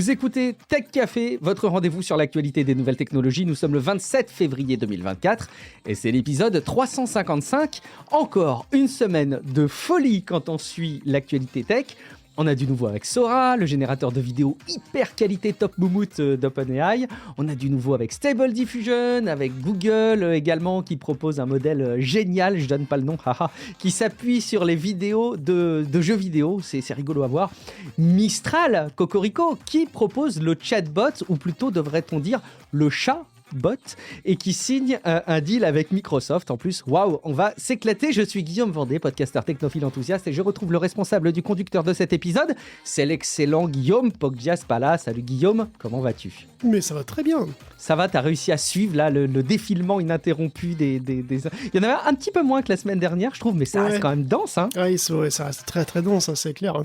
Vous écoutez Tech Café, votre rendez-vous sur l'actualité des nouvelles technologies. Nous sommes le 27 février 2024 et c'est l'épisode 355. Encore une semaine de folie quand on suit l'actualité tech. On a du nouveau avec Sora, le générateur de vidéos hyper qualité top moumoute d'OpenAI. On a du nouveau avec Stable Diffusion, avec Google également qui propose un modèle génial, je donne pas le nom, haha, qui s'appuie sur les vidéos de jeux vidéo, c'est rigolo à voir. Mistral, Cocorico, qui propose le chatbot, ou plutôt devrait-on dire le chat bot, et qui signe un deal avec Microsoft. En plus, waouh, on va s'éclater. Je suis Guillaume Vendée, podcasteur technophile enthousiaste, et je retrouve le responsable du conducteur de cet épisode. C'est l'excellent Guillaume Poggiaspala. Salut Guillaume, comment vas-tu ? Mais ça va très bien. Ça va, t'as réussi à suivre là le défilement ininterrompu des... Il y en avait un petit peu moins que la semaine dernière, je trouve, mais ça reste quand même dense. Hein. Oui, ça reste très très dense, hein, c'est clair.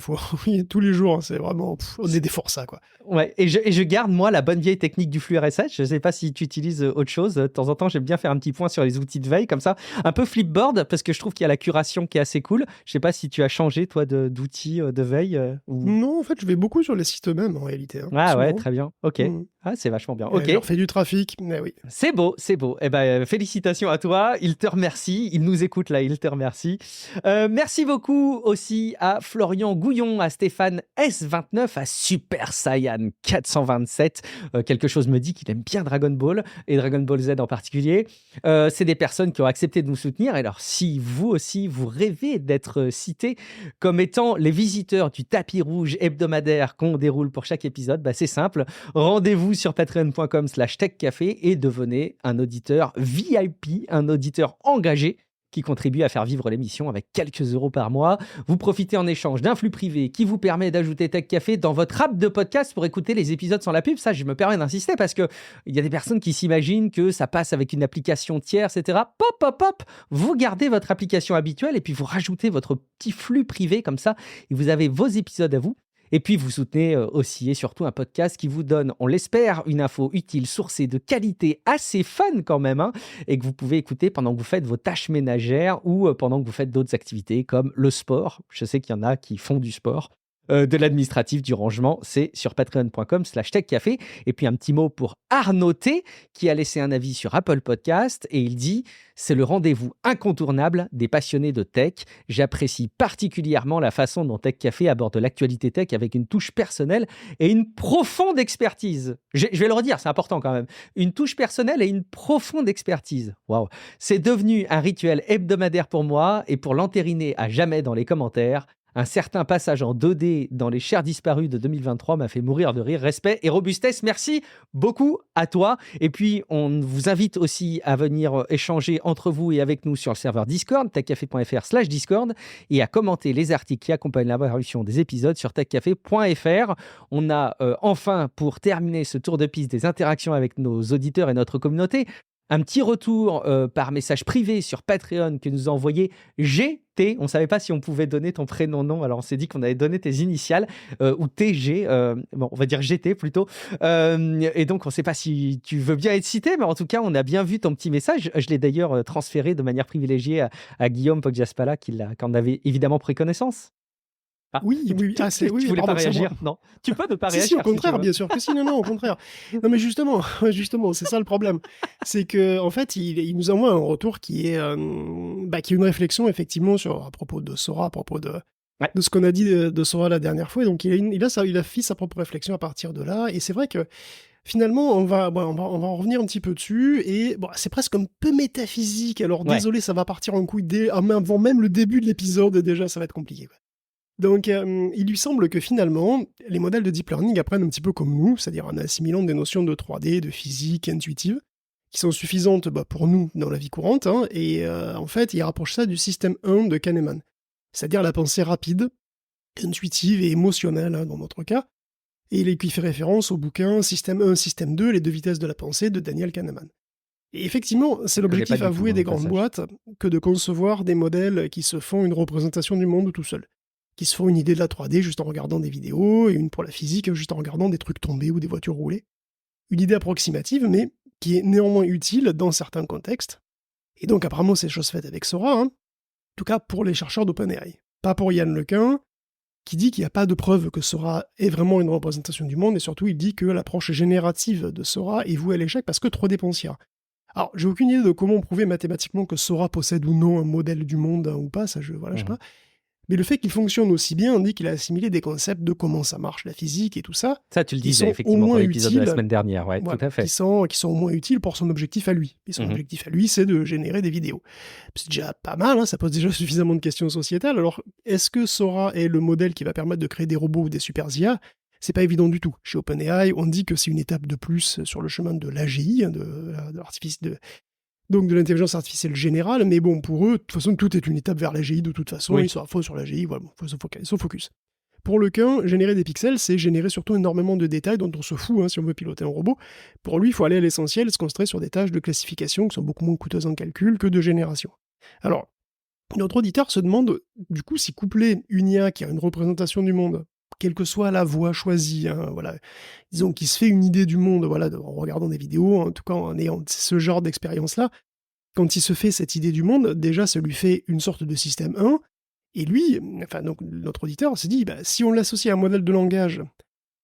Oui, tous les jours, c'est vraiment... on est des forçats, quoi. Ouais, et je garde, moi, la bonne vieille technique du flux RSS. Je sais pas si tu utilises autre chose. De temps en temps, j'aime bien faire un petit point sur les outils de veille, comme ça. Un peu Flipboard, parce que je trouve qu'il y a la curation qui est assez cool. Je sais pas si tu as changé, toi, d'outils de veille ou... Non, en fait, je vais beaucoup sur les sites eux-mêmes, en réalité. Hein, ah souvent. Ouais, très bien. Ok. Ah, c'est vachement bien. Ok. Je leur fais du trafic, mais oui. C'est beau, c'est beau. Eh ben, félicitations à toi. Il te remercie. Il nous écoute là. Il te remercie. Merci beaucoup aussi à Florian Gouillon, à Stéphane S29, à Super Saiyan 427. Quelque chose me dit qu'il aime bien Dragon Ball et Dragon Ball Z en particulier. C'est des personnes qui ont accepté de nous soutenir. Et alors, si vous aussi, vous rêvez d'être cités comme étant les visiteurs du tapis rouge hebdomadaire qu'on déroule pour chaque épisode, bah, c'est simple. Rendez-vous sur patreon.com/techcafé et devenez un auditeur VIP, un auditeur engagé qui contribue à faire vivre l'émission avec quelques euros par mois. Vous profitez en échange d'un flux privé qui vous permet d'ajouter Tech Café dans votre app de podcast pour écouter les épisodes sans la pub. Ça, je me permets d'insister parce qu'il y a des personnes qui s'imaginent que ça passe avec une application tierce, etc. Pop, pop, pop. Vous gardez votre application habituelle et puis vous rajoutez votre petit flux privé comme ça et vous avez vos épisodes à vous. Et puis, vous soutenez aussi et surtout un podcast qui vous donne, on l'espère, une info utile, sourcée de qualité, assez fun quand même, hein, et que vous pouvez écouter pendant que vous faites vos tâches ménagères ou pendant que vous faites d'autres activités comme le sport. Je sais qu'il y en a qui font du sport. De l'administratif, du rangement, c'est sur patreon.com/techcafé. Et puis un petit mot pour Arnaud T, qui a laissé un avis sur Apple Podcast et il dit « C'est le rendez-vous incontournable des passionnés de tech. J'apprécie particulièrement la façon dont Tech Café aborde l'actualité tech avec une touche personnelle et une profonde expertise. » Je vais le redire, c'est important quand même. Une touche personnelle et une profonde expertise. Waouh. C'est devenu un rituel hebdomadaire pour moi et pour l'entériner à jamais dans les commentaires. Un certain passage en 2D dans Les Chers Disparus de 2023 m'a fait mourir de rire. Respect et robustesse, merci beaucoup à toi. Et puis, on vous invite aussi à venir échanger entre vous et avec nous sur le serveur Discord, techcafé.fr/Discord, et à commenter les articles qui accompagnent la parution des épisodes sur techcafé.fr. On a enfin, pour terminer ce tour de piste des interactions avec nos auditeurs et notre communauté, un petit retour par message privé sur Patreon que nous a envoyé GT. On ne savait pas si on pouvait donner ton prénom, non. Alors, on s'est dit qu'on allait donner tes initiales ou TG. Bon, on va dire GT plutôt. Et donc, on ne sait pas si tu veux bien être cité, mais en tout cas, on a bien vu ton petit message. Je l'ai d'ailleurs transféré de manière privilégiée à Guillaume Poggiaspala, qui en avait évidemment pris connaissance. Ah. Oui. Tu voulais pas réagir? Non. Tu peux ne pas réagir. Si, au contraire, bien sûr que si. Non, au contraire. Non, mais justement, c'est ça le problème. C'est que en fait, il nous envoie un retour qui est une réflexion effectivement à propos de Sora, à propos de ce qu'on a dit de Sora la dernière fois. Et donc, il a fait sa propre réflexion à partir de là. Et c'est vrai que finalement, on va en revenir un petit peu dessus. Et bon, c'est presque un peu métaphysique. Alors, désolé, ça va partir en couille avant même le début de l'épisode. Déjà, ça va être compliqué, quoi. Donc, il lui semble que finalement, les modèles de deep learning apprennent un petit peu comme nous, c'est-à-dire en assimilant des notions de 3D, de physique intuitive, qui sont suffisantes pour nous dans la vie courante, hein, et en fait, il rapproche ça du système 1 de Kahneman, c'est-à-dire la pensée rapide, intuitive et émotionnelle, hein, dans notre cas, et il fait référence au bouquin Système 1, Système 2, les deux vitesses de la pensée de Daniel Kahneman. Et effectivement, c'est l'objectif avoué des grandes boîtes que de concevoir des modèles qui se font une représentation du monde tout seul, qui se font une idée de la 3D juste en regardant des vidéos, et une pour la physique juste en regardant des trucs tomber ou des voitures rouler. Une idée approximative, mais qui est néanmoins utile dans certains contextes. Et donc apparemment c'est chose faite avec Sora, hein. En tout cas pour les chercheurs d'OpenAI. Pas pour Yann Lequin, qui dit qu'il n'y a pas de preuve que Sora est vraiment une représentation du monde, et surtout il dit que l'approche générative de Sora est vouée à l'échec parce que trop dépensière. Alors, j'ai aucune idée de comment prouver mathématiquement que Sora possède ou non un modèle du monde ou pas, ça je sais pas. Mais le fait qu'il fonctionne aussi bien indique qu'il a assimilé des concepts de comment ça marche, la physique et tout ça. Ça, tu le qui disais sont au effectivement dans moins l'épisode de la utiles, semaine dernière, ouais, voilà, tout à fait. qui sont au moins utiles pour son objectif à lui. Et son objectif à lui, c'est de générer des vidéos. C'est déjà pas mal, hein, ça pose déjà suffisamment de questions sociétales. Alors, est-ce que Sora est le modèle qui va permettre de créer des robots ou des super IA? C'est pas évident du tout. Chez OpenAI, on dit que c'est une étape de plus sur le chemin de l'AGI, donc de l'intelligence artificielle générale, mais bon, pour eux, de toute façon, tout est une étape vers l'AGI de toute façon, ils sont à fond sur l'AGI, voilà, faut se focus. Pour le qu'un, générer des pixels, c'est générer surtout énormément de détails dont on se fout hein, si on veut piloter un robot. Pour lui, il faut aller à l'essentiel, se concentrer sur des tâches de classification qui sont beaucoup moins coûteuses en calcul que de génération. Alors, notre auditeur se demande, du coup, si coupler une IA qui a une représentation du monde, quelle que soit la voie choisie, hein, voilà, disons qu'il se fait une idée du monde voilà, en regardant des vidéos, en tout cas en ayant ce genre d'expérience-là, quand il se fait cette idée du monde, déjà ça lui fait une sorte de système 1, et lui, enfin donc notre auditeur s'est dit, si on l'associe à un modèle de langage,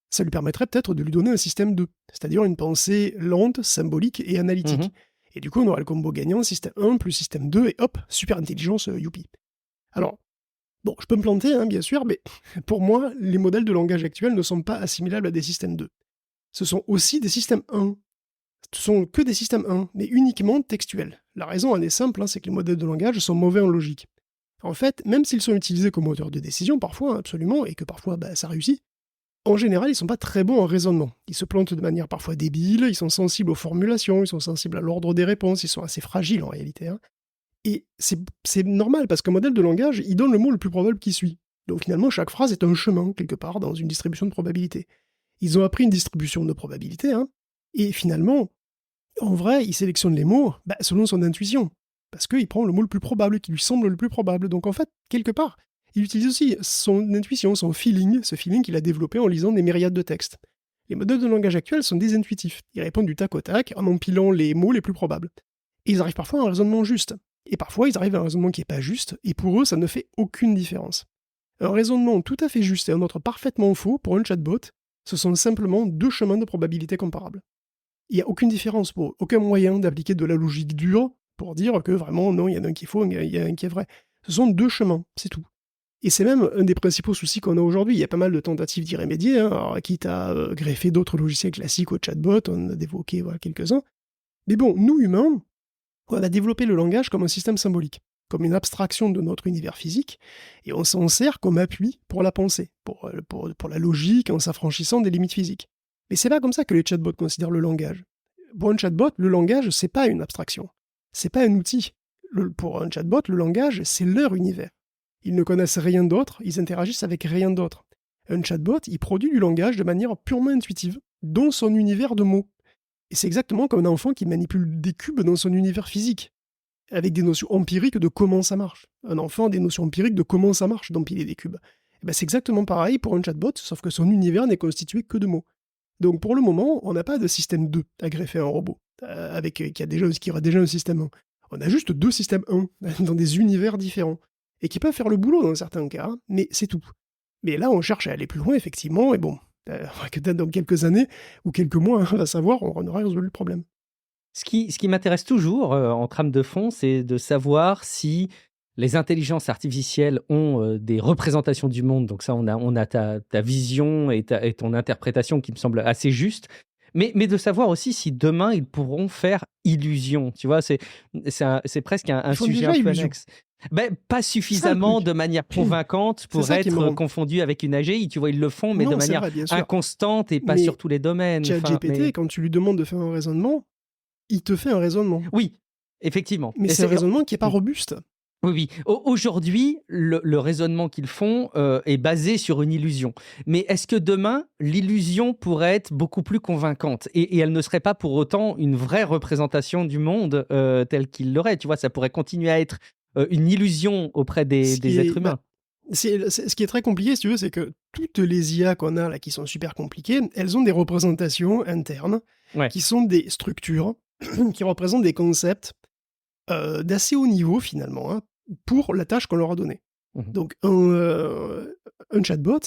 ça lui permettrait peut-être de lui donner un système 2, c'est-à-dire une pensée lente, symbolique et analytique. Et du coup, on aura le combo gagnant, système 1 plus système 2, et hop, super intelligence, youpi. Alors, bon, je peux me planter, hein, bien sûr, mais pour moi, les modèles de langage actuels ne sont pas assimilables à des systèmes 2. Ce sont aussi des systèmes 1. Ce sont que des systèmes 1, mais uniquement textuels. La raison, elle est simple, hein, c'est que les modèles de langage sont mauvais en logique. En fait, même s'ils sont utilisés comme moteur de décision, parfois, absolument, et que parfois ça réussit, en général, ils sont pas très bons en raisonnement. Ils se plantent de manière parfois débile, ils sont sensibles aux formulations, ils sont sensibles à l'ordre des réponses, ils sont assez fragiles en réalité. Hein. Et c'est normal, parce qu'un modèle de langage, il donne le mot le plus probable qui suit. Donc finalement, chaque phrase est un chemin, quelque part, dans une distribution de probabilité. Ils ont appris une distribution de probabilité, hein, et finalement, en vrai, il sélectionne les mots selon son intuition, parce qu'il prend le mot le plus probable, qui lui semble le plus probable. Donc en fait, quelque part, il utilise aussi son intuition, son feeling, ce feeling qu'il a développé en lisant des myriades de textes. Les modèles de langage actuels sont désintuitifs. Ils répondent du tac au tac en empilant les mots les plus probables. Et ils arrivent parfois à un raisonnement juste. Et parfois, ils arrivent à un raisonnement qui n'est pas juste, et pour eux, ça ne fait aucune différence. Un raisonnement tout à fait juste et un autre parfaitement faux pour un chatbot, ce sont simplement deux chemins de probabilité comparables. Il n'y a aucune différence, aucun moyen d'appliquer de la logique dure pour dire que vraiment, non, il y en a un qui est faux, il y en a un qui est vrai. Ce sont deux chemins, c'est tout. Et c'est même un des principaux soucis qu'on a aujourd'hui. Il y a pas mal de tentatives d'y remédier, hein, alors, quitte à greffer d'autres logiciels classiques au chatbot, on en a évoqué quelques-uns. Mais bon, nous, humains, on a développé le langage comme un système symbolique, comme une abstraction de notre univers physique, et on s'en sert comme appui pour la pensée, pour la logique, en s'affranchissant des limites physiques. Mais c'est pas comme ça que les chatbots considèrent le langage. Pour un chatbot, le langage, c'est pas une abstraction. C'est pas un outil. Pour un chatbot, le langage, c'est leur univers. Ils ne connaissent rien d'autre, ils interagissent avec rien d'autre. Un chatbot, il produit du langage de manière purement intuitive, dans son univers de mots. Et c'est exactement comme un enfant qui manipule des cubes dans son univers physique, avec des notions empiriques de comment ça marche. Un enfant a des notions empiriques de comment ça marche d'empiler des cubes. Et c'est exactement pareil pour un chatbot, sauf que son univers n'est constitué que de mots. Donc pour le moment, on n'a pas de système 2 à greffer à un robot, qui aura déjà un système 1. On a juste deux systèmes 1, dans des univers différents, et qui peuvent faire le boulot dans certains cas, mais c'est tout. Mais là, on cherche à aller plus loin, effectivement, et bon, peut-être dans quelques années, ou quelques mois, on va savoir, on aura résolu le problème. Ce qui m'intéresse toujours en trame de fond, c'est de savoir si les intelligences artificielles ont des représentations du monde. Donc ça, on a ta vision et ton interprétation qui me semble assez juste. Mais de savoir aussi si demain, ils pourront faire illusion. Tu vois, c'est presque un sujet un peu annexe. Pas suffisamment de manière convaincante pour être confondu avec une AGI. Tu vois, ils le font, mais de manière inconstante et pas sur tous les domaines. ChatGPT, quand tu lui demandes de faire un raisonnement, il te fait un raisonnement. Oui, effectivement. Mais c'est un raisonnement qui n'est pas robuste. Oui. Aujourd'hui, le raisonnement qu'ils font est basé sur une illusion. Mais est-ce que demain, l'illusion pourrait être beaucoup plus convaincante et elle ne serait pas pour autant une vraie représentation du monde tel qu'il l'aurait? Tu vois, ça pourrait continuer à être une illusion auprès des êtres humains. Ce qui est très compliqué, si tu veux, c'est que toutes les IA qu'on a là, qui sont super compliquées, elles ont des représentations internes, qui sont des structures, qui représentent des concepts d'assez haut niveau, finalement, hein, pour la tâche qu'on leur a donnée. Mhm. Donc, un chatbot,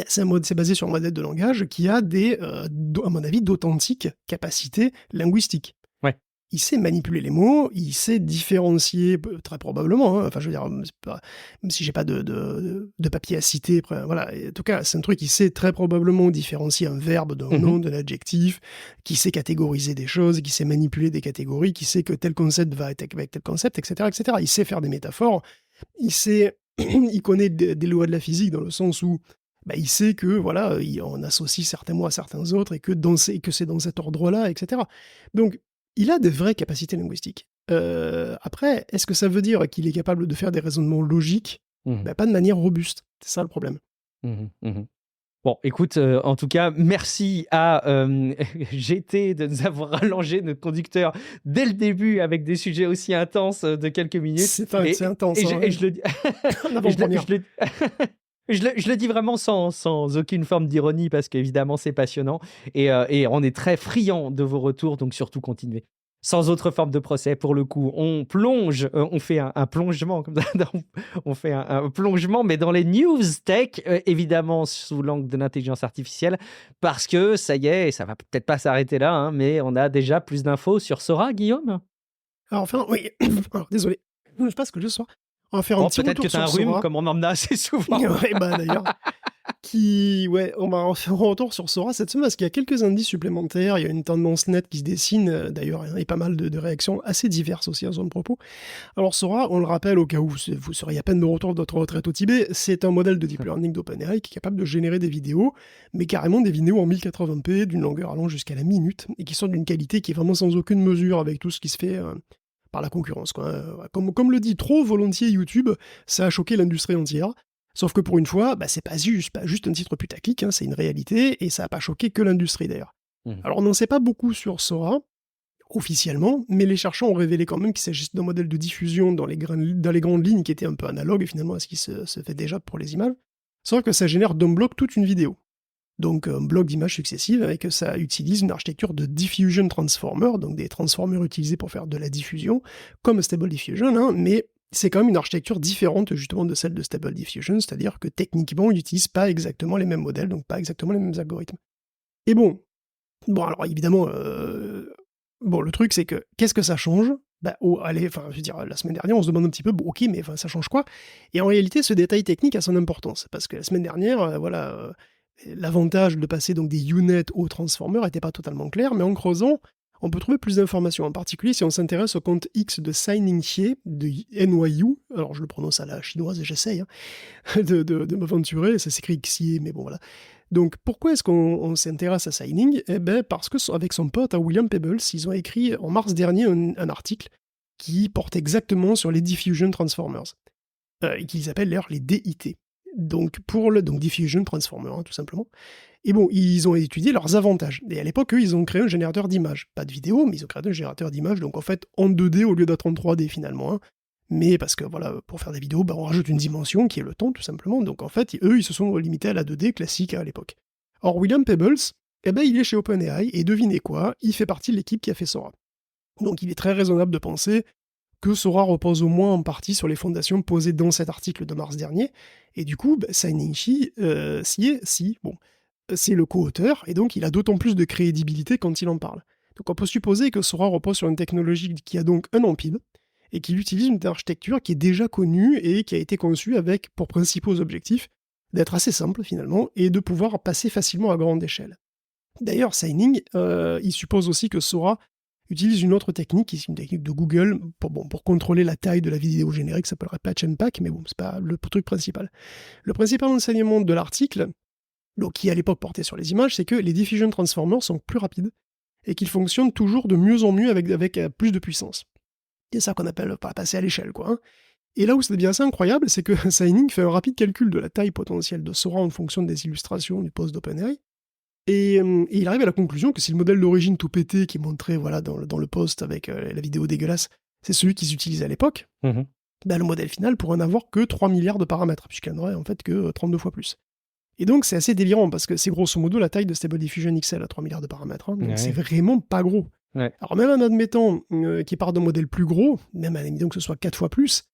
c'est basé sur un modèle de langage qui a à mon avis, d'authentiques capacités linguistiques. Ouais. Il sait manipuler les mots, il sait différencier, très probablement, hein, enfin, je veux dire, c'est pas, même si j'ai pas de papier à citer, voilà, en tout cas, c'est un truc qui sait très probablement différencier un verbe d'un Mhm. nom, d'un adjectif, qui sait catégoriser des choses, qui sait manipuler des catégories, qui sait que tel concept va être avec tel concept, etc., etc. Il sait faire des métaphores, il sait, il connaît des lois de la physique dans le sens où il sait que voilà, on associe certains mots à certains autres et que c'est dans cet ordre-là, etc. Donc, il a de vraies capacités linguistiques. Après, est-ce que ça veut dire qu'il est capable de faire des raisonnements logiques? Mhm. Pas de manière robuste. C'est ça le problème. Mhm. Mhm. Bon, écoute, en tout cas, merci à GT de nous avoir rallongé notre conducteur dès le début avec des sujets aussi intenses de quelques minutes. C'est intense, hein, Et je le dis, en et je le, avant-première. je le- je le dis vraiment sans aucune forme d'ironie parce qu'évidemment c'est passionnant et on est très friand de vos retours, donc surtout continuez. Sans autre forme de procès, pour le coup, on plonge, on fait un plongement, comme ça, on fait un plongement, mais dans les news tech, évidemment sous l'angle de l'intelligence artificielle, parce que ça y est, et ça va peut-être pas s'arrêter là, hein, mais on a déjà plus d'infos sur Sora, Guillaume. Alors, enfin, oui. Alors, désolé. Je sais pas ce que je sois. On va faire un Bon, petit peut-être que retour tu as un sur rhume, Sora. comme on en a assez souvent. Ouais, d'ailleurs. On va faire un retour sur Sora cette semaine parce qu'il y a quelques indices supplémentaires, il y a une tendance nette qui se dessine d'ailleurs, et pas mal de réactions assez diverses aussi à son propos. Alors Sora, on le rappelle au cas où vous seriez à peine de retour de votre retraite au Tibet, c'est un modèle de deep learning d'OpenAI qui est capable de générer des vidéos, mais carrément des vidéos en 1080p, d'une longueur allant jusqu'à la minute, et qui sont d'une qualité qui est vraiment sans aucune mesure avec tout ce qui se fait par la concurrence, quoi. Comme le dit trop volontiers YouTube, ça a choqué l'industrie entière. Sauf que pour une fois, c'est pas juste un titre putaclic, hein, c'est une réalité, et ça n'a pas choqué que l'industrie d'ailleurs. Mhm. Alors on n'en sait pas beaucoup sur Sora, officiellement, mais les chercheurs ont révélé quand même qu'il s'agissait d'un modèle de diffusion dans les grandes lignes qui était un peu analogue finalement à ce qui se fait déjà pour les images, sauf que ça génère d'un bloc toute une vidéo. Donc un bloc d'images successives, et que ça utilise une architecture de diffusion transformer, donc des transformers utilisés pour faire de la diffusion, comme Stable Diffusion, hein, mais c'est quand même une architecture différente justement de celle de Stable Diffusion, c'est-à-dire que techniquement, ils n'utilisent pas exactement les mêmes modèles, donc pas exactement les mêmes algorithmes. Et bon alors évidemment, le truc c'est que, qu'est-ce que ça change? Je veux dire, la semaine dernière, on se demande un petit peu, ok, mais ça change quoi? Et en réalité, ce détail technique a son importance, parce que la semaine dernière, l'avantage de passer donc des UNet aux transformers n'était pas totalement clair, mais en creusant, on peut trouver plus d'informations. En particulier, si on s'intéresse au compte X de Signing Xie, de NYU, alors je le prononce à la chinoise et j'essaye de m'aventurer, ça s'écrit Xie, mais bon voilà. Donc pourquoi est-ce qu'on s'intéresse à Signing? Parce que avec son pote à William Peebles, ils ont écrit en mars dernier un article qui porte exactement sur les Diffusion Transformers, et qu'ils appellent d'ailleurs les DIT. Donc Diffusion Transformer, hein, tout simplement. Et bon, ils ont étudié leurs avantages. Et à l'époque, eux, ils ont créé un générateur d'images. Pas de vidéo, mais ils ont créé un générateur d'images, donc en fait, en 2D au lieu d'être en 3D finalement. Hein. Mais parce que voilà, pour faire des vidéos, on rajoute une dimension qui est le temps, tout simplement. Donc en fait, eux, ils se sont limités à la 2D classique à l'époque. Or, William Peebles, il est chez OpenAI, et devinez quoi, il fait partie de l'équipe qui a fait Sora. Donc il est très raisonnable de penser que Sora repose au moins en partie sur les fondations posées dans cet article de mars dernier, et du coup, Signing Xie, c'est le co-auteur, et donc il a d'autant plus de crédibilité quand il en parle. Donc on peut supposer que Sora repose sur une technologie qui a donc un empile, et qu'il utilise une architecture qui est déjà connue et qui a été conçue avec pour principaux objectifs d'être assez simple finalement, et de pouvoir passer facilement à grande échelle. D'ailleurs, Signing, il suppose aussi que Sora utilise une autre technique, qui est une technique de Google, pour contrôler la taille de la vidéo générique, ça s'appellerait Patch and Pack, mais bon, c'est pas le truc principal. Le principal enseignement de l'article, donc qui à l'époque portait sur les images, c'est que les Diffusion Transformers sont plus rapides, et qu'ils fonctionnent toujours de mieux en mieux avec plus de puissance. C'est ça qu'on appelle passer à l'échelle, quoi. Hein. Et là où c'est bien assez incroyable, c'est que Signing fait un rapide calcul de la taille potentielle de Sora en fonction des illustrations du post d'OpenAI, et il arrive à la conclusion que si le modèle d'origine tout pété qui est montré dans le post avec la vidéo dégueulasse, c'est celui qu'ils utilisaient à l'époque, le modèle final pourrait n'avoir que 3 milliards de paramètres, puisqu'il n'y en aurait en fait que 32 fois plus. Et donc c'est assez délirant, parce que c'est grosso modo la taille de Stable Diffusion XL à 3 milliards de paramètres, hein, donc c'est vraiment pas gros. Ouais. Alors même en admettant qu'il part d'un modèle plus gros, même à la limite que ce soit 4 fois plus,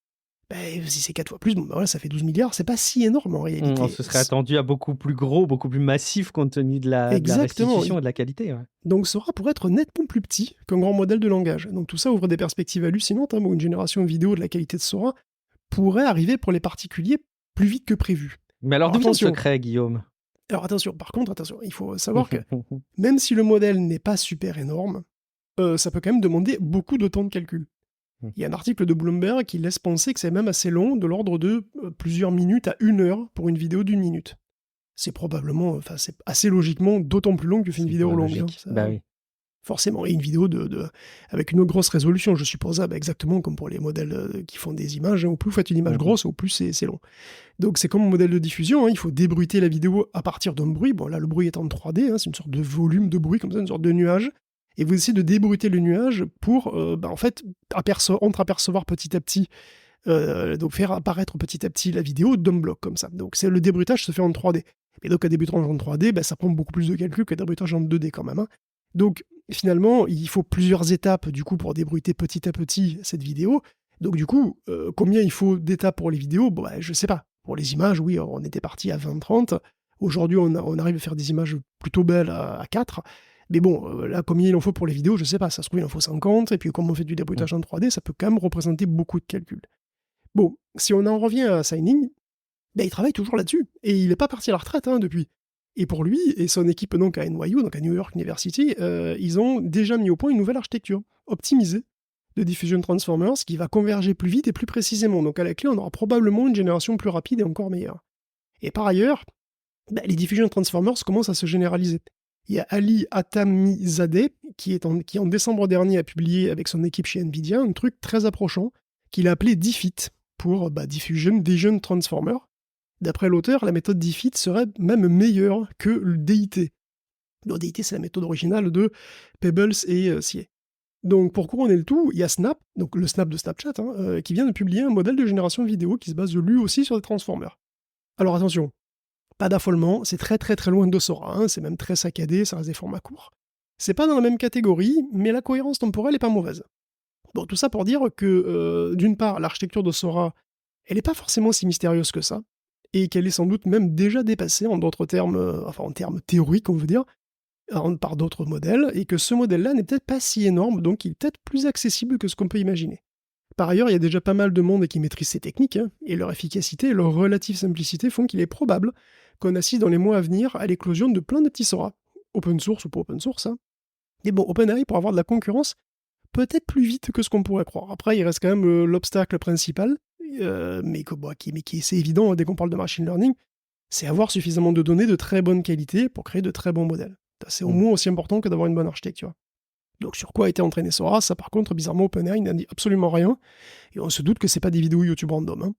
Si c'est 4 fois plus, bon, voilà, ça fait 12 milliards, c'est pas si énorme en réalité. On se serait attendu à beaucoup plus gros, beaucoup plus massif compte tenu de la Exactement. restitution et de la qualité. Ouais. Donc Sora pourrait être nettement plus petit qu'un grand modèle de langage. Donc tout ça ouvre des perspectives hallucinantes, où une génération vidéo de la qualité de Sora pourrait arriver pour les particuliers plus vite que prévu. Mais alors, d'où vient le attention. secret, Guillaume? Alors attention, il faut savoir que même si le modèle n'est pas super énorme, ça peut quand même demander beaucoup de temps de calcul. Il y a un article de Bloomberg qui laisse penser que c'est même assez long, de l'ordre de plusieurs minutes à 1 heure pour une vidéo d'1 minute. C'est probablement, c'est assez logiquement d'autant plus long que une vidéo longue. Hein, bah oui. Forcément, et une vidéo avec une grosse résolution, je suppose, exactement comme pour les modèles qui font des images, au plus vous faites une image grosse, au plus c'est long. Donc c'est comme un modèle de diffusion, il faut débruiter la vidéo à partir d'un bruit. Bon là, le bruit est en 3D, c'est une sorte de volume de bruit, comme ça, une sorte de nuage. Et vous essayez de débruiter le nuage pour, en fait, entreapercevoir petit à petit, donc faire apparaître petit à petit la vidéo d'un bloc, comme ça. Donc le débruitage se fait en 3D. Et donc un débruitage en 3D, ça prend beaucoup plus de calcul qu'un débruitage en 2D quand même. Hein. Donc finalement, il faut plusieurs étapes du coup pour débruiter petit à petit cette vidéo. Donc du coup, combien il faut d'étapes pour les vidéos? Je sais pas. Pour les images, oui, on était parti à 20-30. Aujourd'hui, on arrive à faire des images plutôt belles à 4. Mais bon, là, combien il en faut pour les vidéos, je sais pas. Ça se trouve, il en faut 50. Et puis, comme on fait du débruitage en 3D, ça peut quand même représenter beaucoup de calculs. Bon, si on en revient à Signing, il travaille toujours là-dessus. Et il n'est pas parti à la retraite depuis. Et pour lui et son équipe donc à NYU, donc à New York University, ils ont déjà mis au point une nouvelle architecture optimisée de Diffusion Transformers qui va converger plus vite et plus précisément. Donc à la clé, on aura probablement une génération plus rapide et encore meilleure. Et par ailleurs, les Diffusion Transformers commencent à se généraliser. Il y a Ali Atamizadeh qui en décembre dernier a publié avec son équipe chez Nvidia un truc très approchant qu'il a appelé DFIT pour Diffusion Vision Transformer. D'après l'auteur, la méthode DFIT serait même meilleure que le DIT. Le DIT, c'est la méthode originale de Pebbles et CA. Donc pour couronner le tout, il y a Snap, donc le Snap de Snapchat, qui vient de publier un modèle de génération vidéo qui se base lui aussi sur des transformers. Alors attention, pas d'affolement, c'est très très très loin de Sora, c'est même très saccadé, ça reste des formats courts. C'est pas dans la même catégorie, mais la cohérence temporelle est pas mauvaise. Bon, tout ça pour dire que, d'une part, l'architecture de Sora, elle n'est pas forcément si mystérieuse que ça, et qu'elle est sans doute même déjà dépassée, en d'autres termes, en termes théoriques, on veut dire, par d'autres modèles, et que ce modèle-là n'est peut-être pas si énorme, donc il est peut-être plus accessible que ce qu'on peut imaginer. Par ailleurs, il y a déjà pas mal de monde qui maîtrise ces techniques, et leur efficacité et leur relative simplicité font qu'il est probable qu'on assiste dans les mois à venir à l'éclosion de plein de petits Sora, open source ou pas open source. Et bon, OpenAI, pour avoir de la concurrence, peut-être plus vite que ce qu'on pourrait croire. Après, il reste quand même l'obstacle principal, mais qui est assez évident dès qu'on parle de machine learning, c'est avoir suffisamment de données de très bonne qualité pour créer de très bons modèles. C'est au moins aussi important que d'avoir une bonne architecture. Donc sur quoi a été entraîné Sora, ça par contre, bizarrement, OpenAI n'a dit absolument rien, et on se doute que c'est pas des vidéos YouTube random.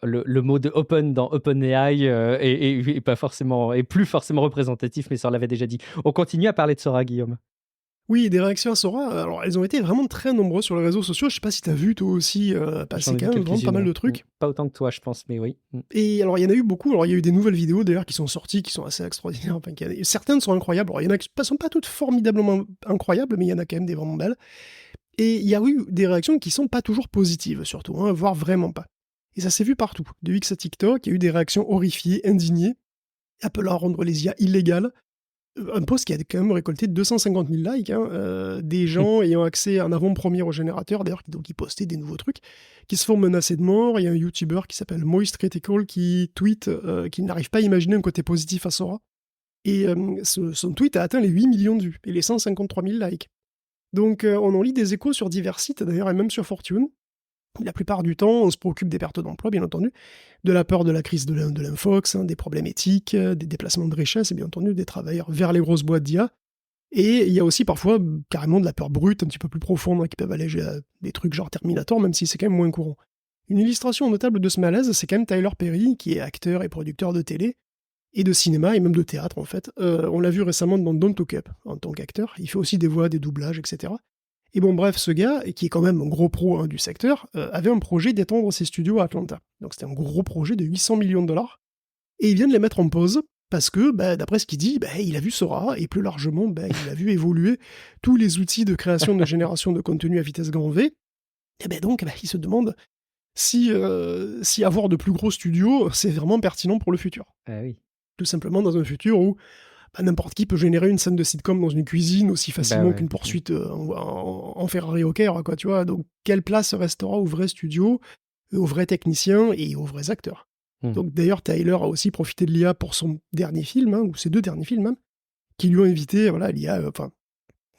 Le mot de open dans OpenAI est plus forcément représentatif, mais ça on l'avait déjà dit. On continue à parler de Sora, Guillaume. Oui, des réactions à Sora, alors elles ont été vraiment très nombreuses sur les réseaux sociaux. Je sais pas si tu as vu toi aussi passer quand même vraiment pas mal de trucs. Pas autant que toi, je pense, mais oui. Et alors il y en a eu beaucoup. Alors il y a eu des nouvelles vidéos d'ailleurs qui sont sorties, qui sont assez extraordinaires. Certaines sont incroyables. Alors il y en a qui ne sont pas toutes formidablement incroyables, mais il y en a quand même des vraiment belles. Et il y a eu des réactions qui sont pas toujours positives, surtout, voire vraiment pas. Et ça s'est vu partout. De X à TikTok, il y a eu des réactions horrifiées, indignées, appelant à rendre les IA illégales. Un post qui a quand même récolté 250 000 likes, des gens ayant accès en avant-première au générateur, d'ailleurs, qui postaient des nouveaux trucs, qui se font menacer de mort. Il y a un YouTuber qui s'appelle Moist Critical qui tweet qu'il n'arrive pas à imaginer un côté positif à Sora. Et son tweet a atteint les 8 millions de vues et les 153 000 likes. Donc on en lit des échos sur divers sites, d'ailleurs, et même sur Fortune. La plupart du temps, on se préoccupe des pertes d'emploi, bien entendu, de la peur de la crise de l'infox, des problèmes éthiques, des déplacements de richesse, et bien entendu des travailleurs vers les grosses boîtes d'IA. Et il y a aussi parfois carrément de la peur brute, un petit peu plus profonde, qui peuvent alléger des trucs genre Terminator, même si c'est quand même moins courant. Une illustration notable de ce malaise, c'est quand même Tyler Perry, qui est acteur et producteur de télé, et de cinéma, et même de théâtre en fait. On l'a vu récemment dans Don't Look Up, en tant qu'acteur. Il fait aussi des voix, des doublages, etc. Et bon, bref, ce gars, qui est quand même un gros pro du secteur, avait un projet d'étendre ses studios à Atlanta. Donc c'était un gros projet de 800 millions de dollars. Et il vient de les mettre en pause, parce que, d'après ce qu'il dit, il a vu Sora, et plus largement, il a vu évoluer tous les outils de création de génération de contenu à vitesse grand V. Et donc, il se demande si avoir de plus gros studios, c'est vraiment pertinent pour le futur. Ah oui. Tout simplement dans un futur où n'importe qui peut générer une scène de sitcom dans une cuisine aussi Bah facilement ouais. qu'une poursuite en Ferrari au Caire, quoi, tu vois. Donc, quelle place restera aux vrais studios, aux vrais techniciens et aux vrais acteurs? Mhm. Donc, d'ailleurs, Tyler a aussi profité de l'IA pour son dernier film, hein, ou ses 2 derniers films même, qui lui ont invité, voilà, l'IA, enfin,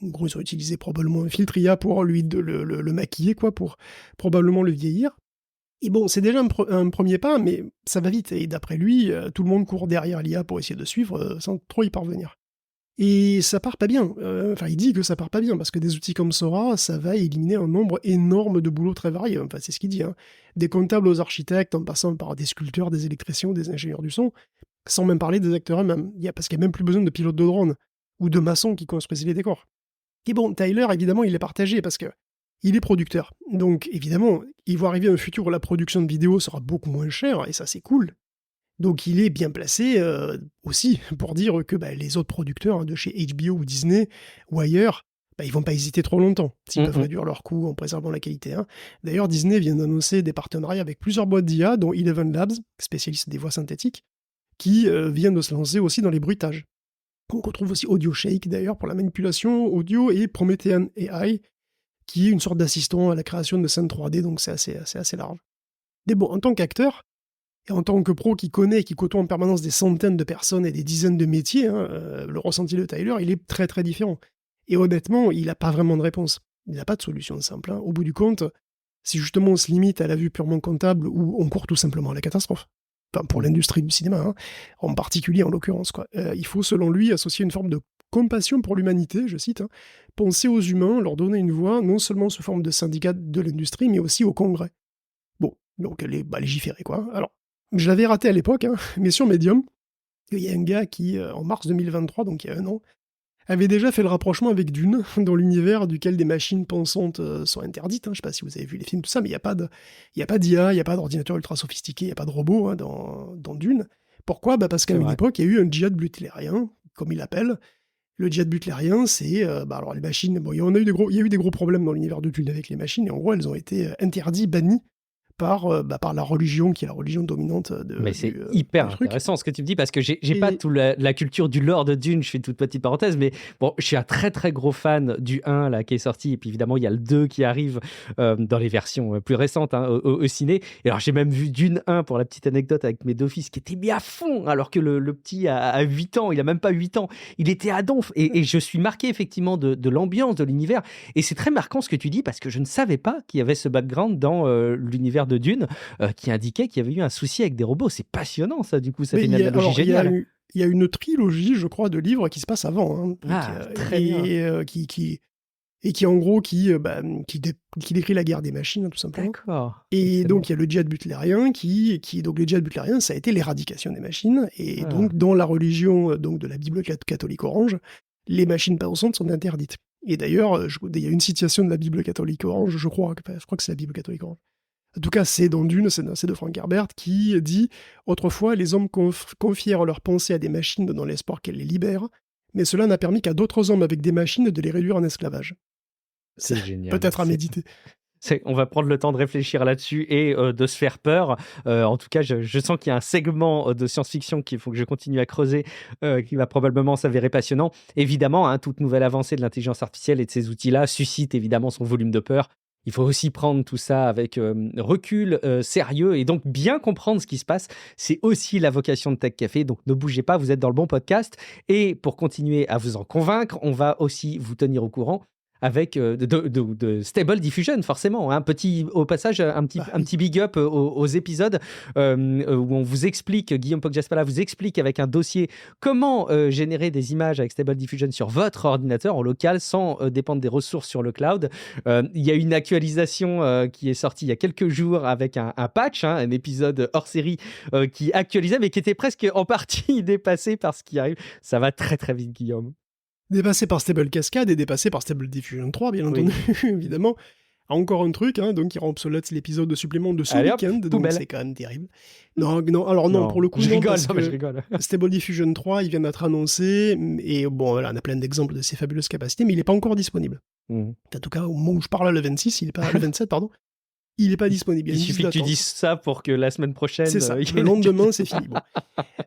en gros, ils ont utilisé probablement un filtre IA pour lui le maquiller, quoi, pour probablement le vieillir. Et bon, c'est déjà un premier pas, mais ça va vite. Et d'après lui, tout le monde court derrière l'IA pour essayer de suivre sans trop y parvenir. Et ça part pas bien. Enfin, il dit que ça part pas bien, parce que des outils comme Sora, ça va éliminer un nombre énorme de boulots très variés. Enfin, c'est ce qu'il dit, hein. Des comptables aux architectes, en passant par des sculpteurs, des électriciens, des ingénieurs du son, sans même parler des acteurs eux-mêmes. Parce qu'il n'y a même plus besoin de pilotes de drone, ou de maçons qui construisent les décors. Et bon, Tyler, évidemment, il est partagé, parce que il est producteur. Donc, évidemment, il va arriver un futur où la production de vidéos sera beaucoup moins chère, et ça, c'est cool. Donc il est bien placé aussi pour dire que les autres producteurs, hein, de chez HBO ou Disney ou ailleurs, ils vont pas hésiter trop longtemps s'ils peuvent réduire leurs coûts en préservant la qualité, hein. D'ailleurs, Disney vient d'annoncer des partenariats avec plusieurs boîtes d'IA, dont Eleven Labs, spécialiste des voix synthétiques, qui vient de se lancer aussi dans les bruitages. On retrouve aussi AudioShake d'ailleurs pour la manipulation audio, et Promethean AI, qui est une sorte d'assistant à la création de scènes 3D, donc c'est assez large. Mais bon, en tant qu'acteur, et en tant que pro qui connaît et qui côtoie en permanence des centaines de personnes et des dizaines de métiers, hein, le ressenti de Tyler, il est très très différent. Et honnêtement, il n'a pas vraiment de réponse. Il n'a pas de solution simple, hein. Au bout du compte, si justement on se limite à la vue purement comptable, ou on court tout simplement à la catastrophe, enfin pour l'industrie du cinéma, hein, en particulier en l'occurrence, quoi. Il faut selon lui associer une forme de compassion pour l'humanité, je cite, hein, penser aux humains, leur donner une voix, non seulement sous forme de syndicat de l'industrie, mais aussi au Congrès. Bon, donc légiférer, quoi. Alors, je l'avais raté à l'époque, hein, mais sur Medium, il y a un gars qui, en mars 2023, donc il y a 1 an, avait déjà fait le rapprochement avec Dune, dans l'univers duquel des machines pensantes sont interdites, hein. Je sais pas si vous avez vu les films, tout ça, mais il n'y a pas d'IA, il n'y a pas d'ordinateur ultra sophistiqué, il n'y a pas de robot, hein, dans Dune. Pourquoi? Parce qu'à une époque, il y a eu un djihad butlérien, comme il l'appelle. Le djihad butlérien, c'est alors les machines. Bon, il y a eu des gros problèmes dans l'univers de Dune avec les machines, et en gros, elles ont été interdites, bannies par la religion qui est la religion dominante Mais c'est hyper intéressant ce que tu me dis, parce que j'ai pas toute la culture du lore de Dune. Je fais une toute petite parenthèse, mais bon, je suis un très très gros fan du 1 là, qui est sorti, et puis évidemment il y a le 2 qui arrive dans les versions plus récentes, hein, au ciné. Et alors j'ai même vu Dune 1, pour la petite anecdote, avec mes 2 fils qui étaient mis à fond, alors que le petit a 8 ans, il a même pas 8 ans, il était à donf, et je suis marqué effectivement de l'ambiance, de l'univers. Et c'est très marquant ce que tu dis, parce que je ne savais pas qu'il y avait ce background dans l'univers de Dune, qui indiquait qu'il y avait eu un souci avec des robots. C'est passionnant ça, du coup, ça fait une analogie géniale. Il y a une trilogie, je crois, de livres qui se passent avant, hein, très bien. Qui en gros qui décrit la guerre des machines, tout simplement. D'accord. Et donc il y a le djihad butlérien donc le djihad butlérien, ça a été l'éradication des machines, et donc dans la religion donc de la Bible catholique orange, les machines pensantes sont interdites. Et d'ailleurs, il y a une citation de la Bible catholique orange, je crois que c'est la Bible catholique orange. En tout cas, c'est dans Dune, c'est de Frank Herbert, qui dit « Autrefois, les hommes confièrent leurs pensées à des machines dans l'espoir qu'elles les libèrent, mais cela n'a permis qu'à d'autres hommes avec des machines de les réduire en esclavage. » C'est génial. Peut-être à méditer. On va prendre le temps de réfléchir là-dessus et de se faire peur. En tout cas, je sens qu'il y a un segment de science-fiction qu'il faut que je continue à creuser, qui va probablement s'avérer passionnant. Évidemment, hein, toute nouvelle avancée de l'intelligence artificielle et de ces outils-là suscite évidemment son volume de peur. Il faut aussi prendre tout ça avec recul, sérieux, et donc bien comprendre ce qui se passe. C'est aussi la vocation de Tech Café, donc ne bougez pas, vous êtes dans le bon podcast. Et pour continuer à vous en convaincre, on va aussi vous tenir au courant avec de Stable Diffusion, forcément. Hein. Au passage, un petit big up aux épisodes où on vous explique, Guillaume Poggiaspala vous explique avec un dossier comment générer des images avec Stable Diffusion sur votre ordinateur en local sans dépendre des ressources sur le cloud. Il y a une actualisation qui est sortie il y a quelques jours avec un patch, hein, un épisode hors série qui actualisait, mais qui était presque en partie dépassé par ce qui arrive. Ça va très très vite, Guillaume. Dépassé par Stable Cascade et dépassé par Stable Diffusion 3, bien entendu, évidemment. Encore un truc, hein, donc qui rend obsolète l'épisode de supplément de ce week-end, donc c'est quand même terrible. Non, pour le coup, je rigole, je rigole. Stable Diffusion 3, il vient d'être annoncé, et bon, voilà, on a plein d'exemples de ses fabuleuses capacités, mais il n'est pas encore disponible. En tout cas, au moment où je parle, le 26, il est pas le 27, pardon. il n'est pas disponible. Il y a Il une liste suffit que tu d'attente. dises ça pour que la semaine prochaine, C'est ça. il y ait Le une lendemain, actualisation. c'est fini. Bon,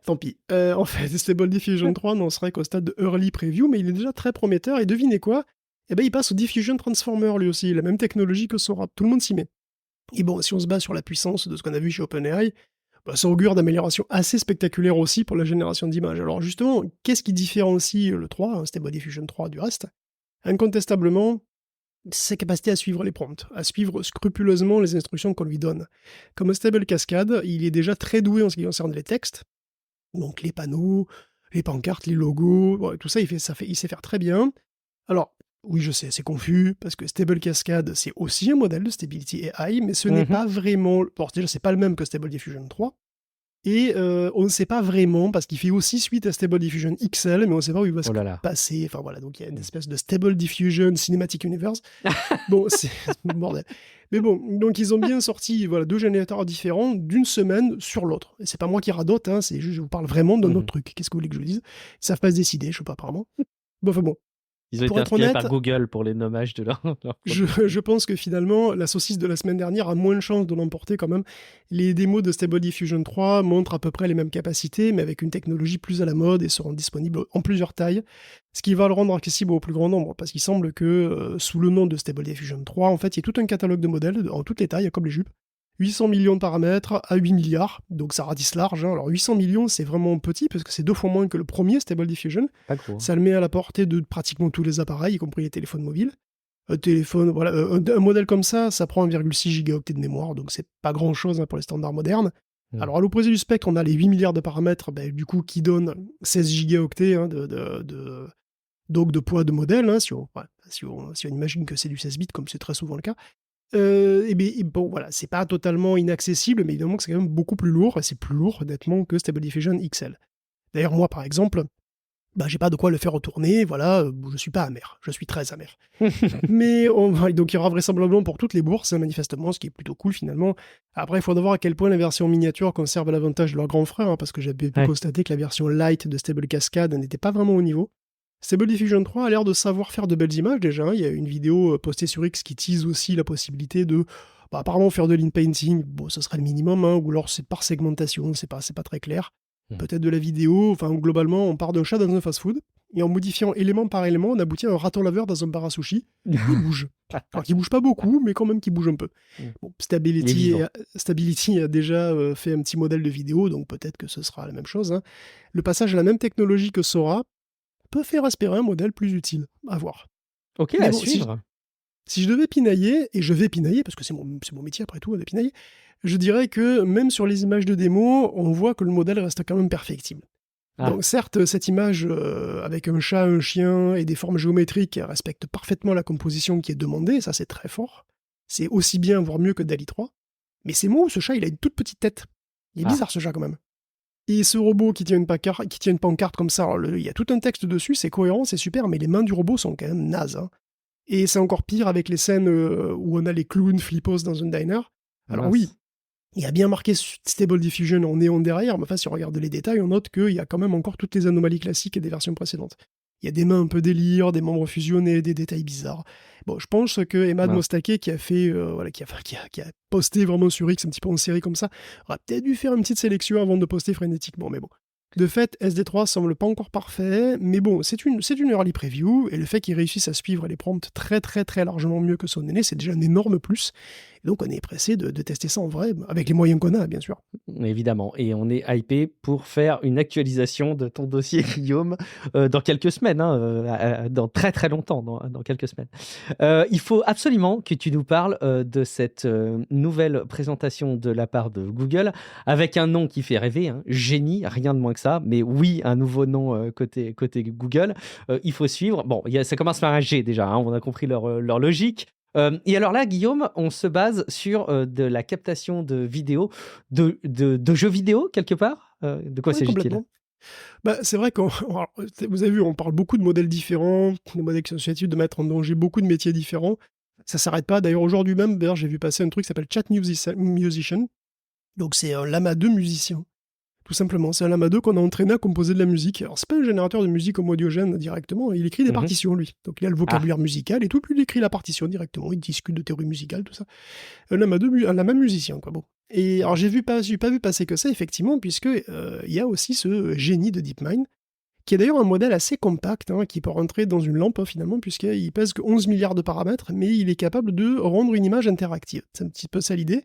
tant pis. En fait, Stable Diffusion 3 n'en serait qu'au stade de Early Preview, mais il est déjà très prometteur. Et devinez quoi? Eh ben, il passe au Diffusion Transformer lui aussi, la même technologie que Sora. Tout le monde s'y met. Et bon, si on se base sur la puissance de ce qu'on a vu chez OpenAI, bah, ça augure d'améliorations assez spectaculaires aussi pour la génération d'images. Alors justement, qu'est-ce qui différencie le 3, Stable Diffusion 3 du reste? Incontestablement, sa capacité à suivre les prompts, à suivre scrupuleusement les instructions qu'on lui donne. Comme Stable Cascade, il est déjà très doué en ce qui concerne les textes, donc les panneaux, les pancartes, les logos, ouais, tout ça, il sait faire très bien. Alors, oui, je sais, c'est confus, parce que Stable Cascade, c'est aussi un modèle de Stability AI, mais ce n'est pas vraiment... Bon, déjà, c'est pas le même que Stable Diffusion 3, et on ne sait pas vraiment, parce qu'il fait aussi suite à Stable Diffusion XL, mais on ne sait pas où il va se Oh là là. passer. Enfin voilà, donc il y a une espèce de Stable Diffusion Cinematic Universe. Bon, c'est bordel. Mais bon, donc ils ont bien sorti voilà, 2 générateurs différents d'une semaine sur l'autre. Et c'est pas moi qui radote, hein, c'est juste, je vous parle vraiment d'un autre truc. Qu'est-ce que vous voulez que je vous dise? Ils savent pas se décider, je sais pas, apparemment. Bon, enfin bon. Ils ont Pour été être inspirés honnête, par Google pour les nommages de leur produit. je pense que finalement, la saucisse de la semaine dernière a moins de chances de l'emporter quand même. Les démos de Stable Diffusion 3 montrent à peu près les mêmes capacités, mais avec une technologie plus à la mode et seront disponibles en plusieurs tailles, ce qui va le rendre accessible au plus grand nombre, parce qu'il semble que sous le nom de Stable Diffusion 3, en fait, il y a tout un catalogue de modèles en toutes les tailles, comme les jupes. 800 millions de paramètres à 8 milliards, donc ça ratisse large. Hein. Alors 800 millions, c'est vraiment petit, parce que c'est 2 fois moins que le premier Stable Diffusion. Pas gros. Ça le met à la portée de pratiquement tous les appareils, y compris les téléphones mobiles. Un modèle comme ça prend 1,6 gigaoctets de mémoire, donc c'est pas grand-chose pour les standards modernes. Alors à l'opposé du spectre, on a les 8 milliards de paramètres, du coup, qui donnent 16 gigaoctets donc de poids de modèle, hein, si on imagine que c'est du 16 bits, comme c'est très souvent le cas. Bon, voilà, c'est pas totalement inaccessible, mais évidemment que c'est quand même beaucoup plus lourd, et c'est plus lourd, honnêtement, que Stable Diffusion XL. D'ailleurs, moi, par exemple, j'ai pas de quoi le faire retourner, voilà, je suis pas amer, je suis très amer. Mais donc il y aura vraisemblablement pour toutes les bourses, hein, manifestement, ce qui est plutôt cool finalement. Après, il faudra voir à quel point la version miniature conserve l'avantage de leur grand frère, hein, parce que j'avais pu constater que la version light de Stable Cascade n'était pas vraiment au niveau. Stable Diffusion 3 a l'air de savoir faire de belles images déjà, hein. Il y a une vidéo postée sur X qui tease aussi la possibilité de apparemment faire de l'in-painting, bon ce serait le minimum, hein, ou alors c'est par segmentation, c'est pas très clair. Peut-être de la vidéo, enfin globalement on part d'un chat dans un fast-food, et en modifiant élément par élément, on aboutit à un raton laveur dans un bar à sushi. Il bouge. Alors qu'il bouge pas beaucoup, mais quand même qu'il bouge un peu. Bon, Stability a déjà fait un petit modèle de vidéo, donc peut-être que ce sera la même chose. Hein. Le passage à la même technologie que Sora peut faire espérer un modèle plus utile. À voir. Ok, mais à bon, suivre. Si je devais pinailler, et je vais pinailler, parce que c'est mon métier après tout, de pinailler, je dirais que même sur les images de démo, on voit que le modèle reste quand même perfectible. Donc certes, cette image avec un chat, un chien et des formes géométriques respecte parfaitement la composition qui est demandée, ça c'est très fort. C'est aussi bien, voire mieux que DALL-E 3. Mais c'est moi où ce chat, il a une toute petite tête. Il est bizarre ce chat quand même. Et ce robot qui tient une pancarte comme ça, il y a tout un texte dessus, c'est cohérent, c'est super, mais les mains du robot sont quand même nazes. Hein. Et c'est encore pire avec les scènes où on a les clowns flippos dans un diner. Alors oui, il y a bien marqué Stable Diffusion en néon derrière, mais enfin, si on regarde les détails, on note qu'il y a quand même encore toutes les anomalies classiques des versions précédentes. Il y a des mains un peu délire, des membres fusionnés, des détails bizarres. Bon, je pense que Emad Mostake, qui a posté vraiment sur X un petit peu en série comme ça, aura peut-être dû faire une petite sélection avant de poster frénétiquement, mais bon. De fait, SD3 semble pas encore parfait, mais bon, c'est une early preview, et le fait qu'il réussisse à suivre les prompts très très très largement mieux que son aîné, c'est déjà un énorme plus. Et donc on est pressé de tester ça en vrai, avec les moyens qu'on a, bien sûr. Évidemment, et on est hypé pour faire une actualisation de ton dossier, Guillaume, dans quelques semaines, hein, dans très très longtemps, dans quelques semaines. Il faut absolument que tu nous parles de cette nouvelle présentation de la part de Google, avec un nom qui fait rêver, hein, génie, rien de moins que ça, mais oui, un nouveau nom côté Google. Il faut suivre. Bon, ça commence par un G déjà, hein, on a compris leur logique. Et alors là, Guillaume, on se base sur de la captation de vidéos, de jeux vidéo, quelque part. De quoi s'agit-il ? C'est vrai que vous avez vu, on parle beaucoup de modèles différents, des modèles qui sont susceptibles de mettre en danger beaucoup de métiers différents. Ça s'arrête pas. D'ailleurs, aujourd'hui même, j'ai vu passer un truc qui s'appelle Chat Musician. Donc, c'est un lama de musiciens. tout simplement. C'est un Lama 2 qu'on a entraîné à composer de la musique. Alors, c'est pas un générateur de musique comme Audiogène directement, il écrit des partitions, lui. Donc, il a le vocabulaire musical et tout, puis il écrit la partition directement. Il discute de théorie musicale, tout ça. Un Lama musicien, quoi. Bon. Et alors, j'ai pas vu passer que ça, effectivement, puisque il y a aussi ce génie de DeepMind, qui est d'ailleurs un modèle assez compact, qui peut rentrer dans une lampe, finalement, puisqu'il pèse que 11 milliards de paramètres, mais il est capable de rendre une image interactive. C'est un petit peu ça l'idée.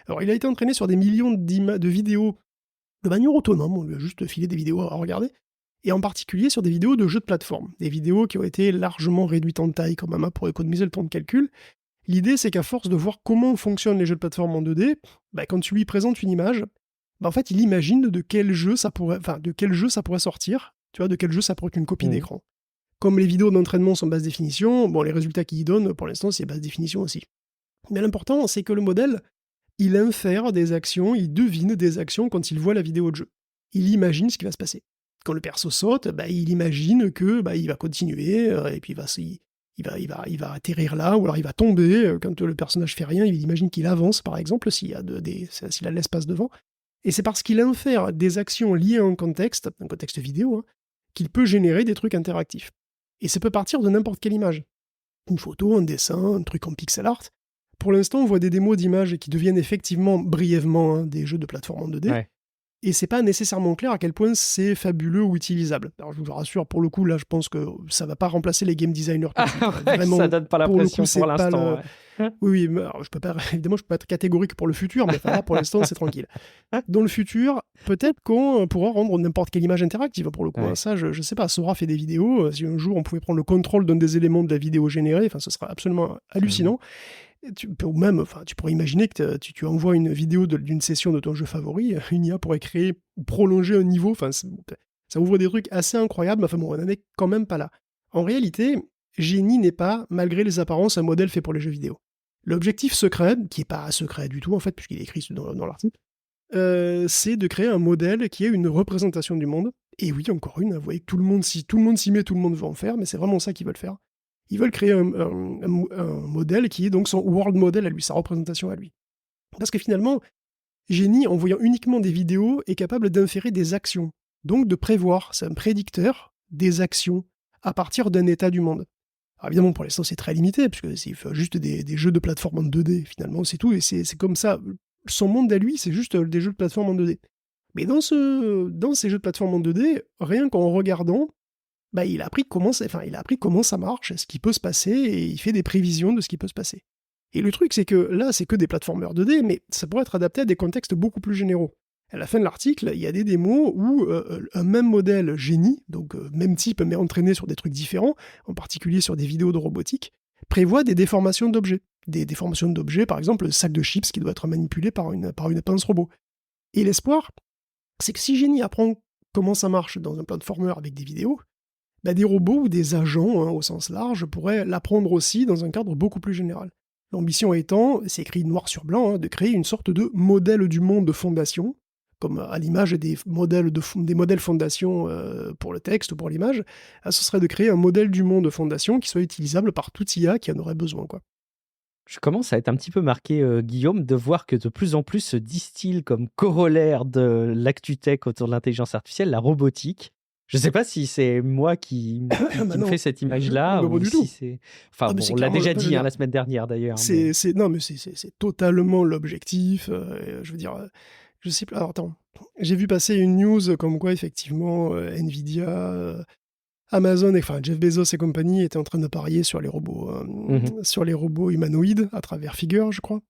Alors, il a été entraîné sur des millions de vidéos de manière autonome, on lui a juste filé des vidéos à regarder, et en particulier sur des vidéos de jeux de plateforme, des vidéos qui ont été largement réduites en taille quand même pour économiser le temps de calcul. L'idée, c'est qu'à force de voir comment fonctionnent les jeux de plateforme en 2D, quand tu lui présentes une image, en fait, il imagine de quel jeu ça pourrait sortir, tu vois, de quel jeu ça pourrait être une copie d'écran. Comme les vidéos d'entraînement sont basse définition, bon, les résultats qu'il donne, pour l'instant, c'est basse définition aussi. Mais l'important, c'est que le modèle, il infère des actions, il devine des actions quand il voit la vidéo de jeu. Il imagine ce qui va se passer. Quand le perso saute, il imagine que il va continuer, et puis il va atterrir là, ou alors il va tomber. Quand le personnage fait rien, il imagine qu'il avance, par exemple, s'il a de l'espace devant. Et c'est parce qu'il infère des actions liées à un contexte vidéo, qu'il peut générer des trucs interactifs. Et ça peut partir de n'importe quelle image. Une photo, un dessin, un truc en pixel art. Pour l'instant, on voit des démos d'images qui deviennent effectivement brièvement des jeux de plateforme en 2D. Ouais. Et c'est pas nécessairement clair à quel point c'est fabuleux ou utilisable. Alors je vous rassure, pour le coup, là, je pense que ça va pas remplacer les game designers. Vraiment, ça donne pas l'impression pour l'instant. Oui, mais alors, évidemment, je peux pas être catégorique pour le futur, mais là, pour l'instant, c'est tranquille. Dans le futur, peut-être qu'on pourra rendre n'importe quelle image interactive, pour le coup. Ça, je sais pas, Sora fait des vidéos. Si un jour, on pouvait prendre le contrôle d'un des éléments de la vidéo générée, ce serait absolument hallucinant. Tu pourrais imaginer que tu envoies une vidéo d'une session de ton jeu favori, une IA pourrait créer ou prolonger un niveau, ça ouvre des trucs assez incroyables, mais on n'en est quand même pas là. En réalité, Genie n'est pas, malgré les apparences, un modèle fait pour les jeux vidéo. L'objectif secret, qui n'est pas secret du tout en fait, puisqu'il est écrit dans l'article, c'est de créer un modèle qui est une représentation du monde. Et oui, encore une, vous voyez que tout le monde s'y met, tout le monde veut en faire, mais c'est vraiment ça qu'ils veulent faire. Ils veulent créer un modèle qui est donc son world model à lui, sa représentation à lui. Parce que finalement, Genie, en voyant uniquement des vidéos, est capable d'inférer des actions. Donc de prévoir, c'est un prédicteur des actions à partir d'un état du monde. Alors évidemment, pour l'instant, c'est très limité, puisque c'est juste des jeux de plateforme en 2D, finalement, c'est tout, et c'est comme ça. Son monde à lui, c'est juste des jeux de plateforme en 2D. Mais dans ces jeux de plateforme en 2D, rien qu'en regardant, il a appris comment ça marche, ce qui peut se passer, et il fait des prévisions de ce qui peut se passer. Et le truc, c'est que là, c'est que des plateformeurs 2D, mais ça pourrait être adapté à des contextes beaucoup plus généraux. À la fin de l'article, il y a des démos où un même modèle Genie, donc même type, mais entraîné sur des trucs différents, en particulier sur des vidéos de robotique, prévoit des déformations d'objets. Des déformations d'objets, par exemple, le sac de chips qui doit être manipulé par une pince robot. Et l'espoir, c'est que si Genie apprend comment ça marche dans un platformer avec des vidéos, des robots ou des agents, au sens large, pourraient l'apprendre aussi dans un cadre beaucoup plus général. L'ambition étant, c'est écrit noir sur blanc, de créer une sorte de modèle du monde de fondation, comme à l'image des modèles fondation pour le texte ou pour l'image. Ce serait de créer un modèle du monde de fondation qui soit utilisable par toute IA qui en aurait besoin, quoi. Je commence à être un petit peu marqué, Guillaume, de voir que de plus en plus se distille comme corollaire de l'actu-tech autour de l'intelligence artificielle, la robotique. Je ne sais pas si c'est moi qui me fait cette image-là, ou si c'est... Enfin, on l'a déjà dit la semaine dernière, d'ailleurs. Non, mais c'est totalement l'objectif. Je veux dire, je sais pas... Alors, attends, j'ai vu passer une news comme quoi, effectivement, Nvidia... Amazon, Jeff Bezos et compagnie étaient en train de parier sur les robots, sur les robots humanoïdes à travers Figure, je crois.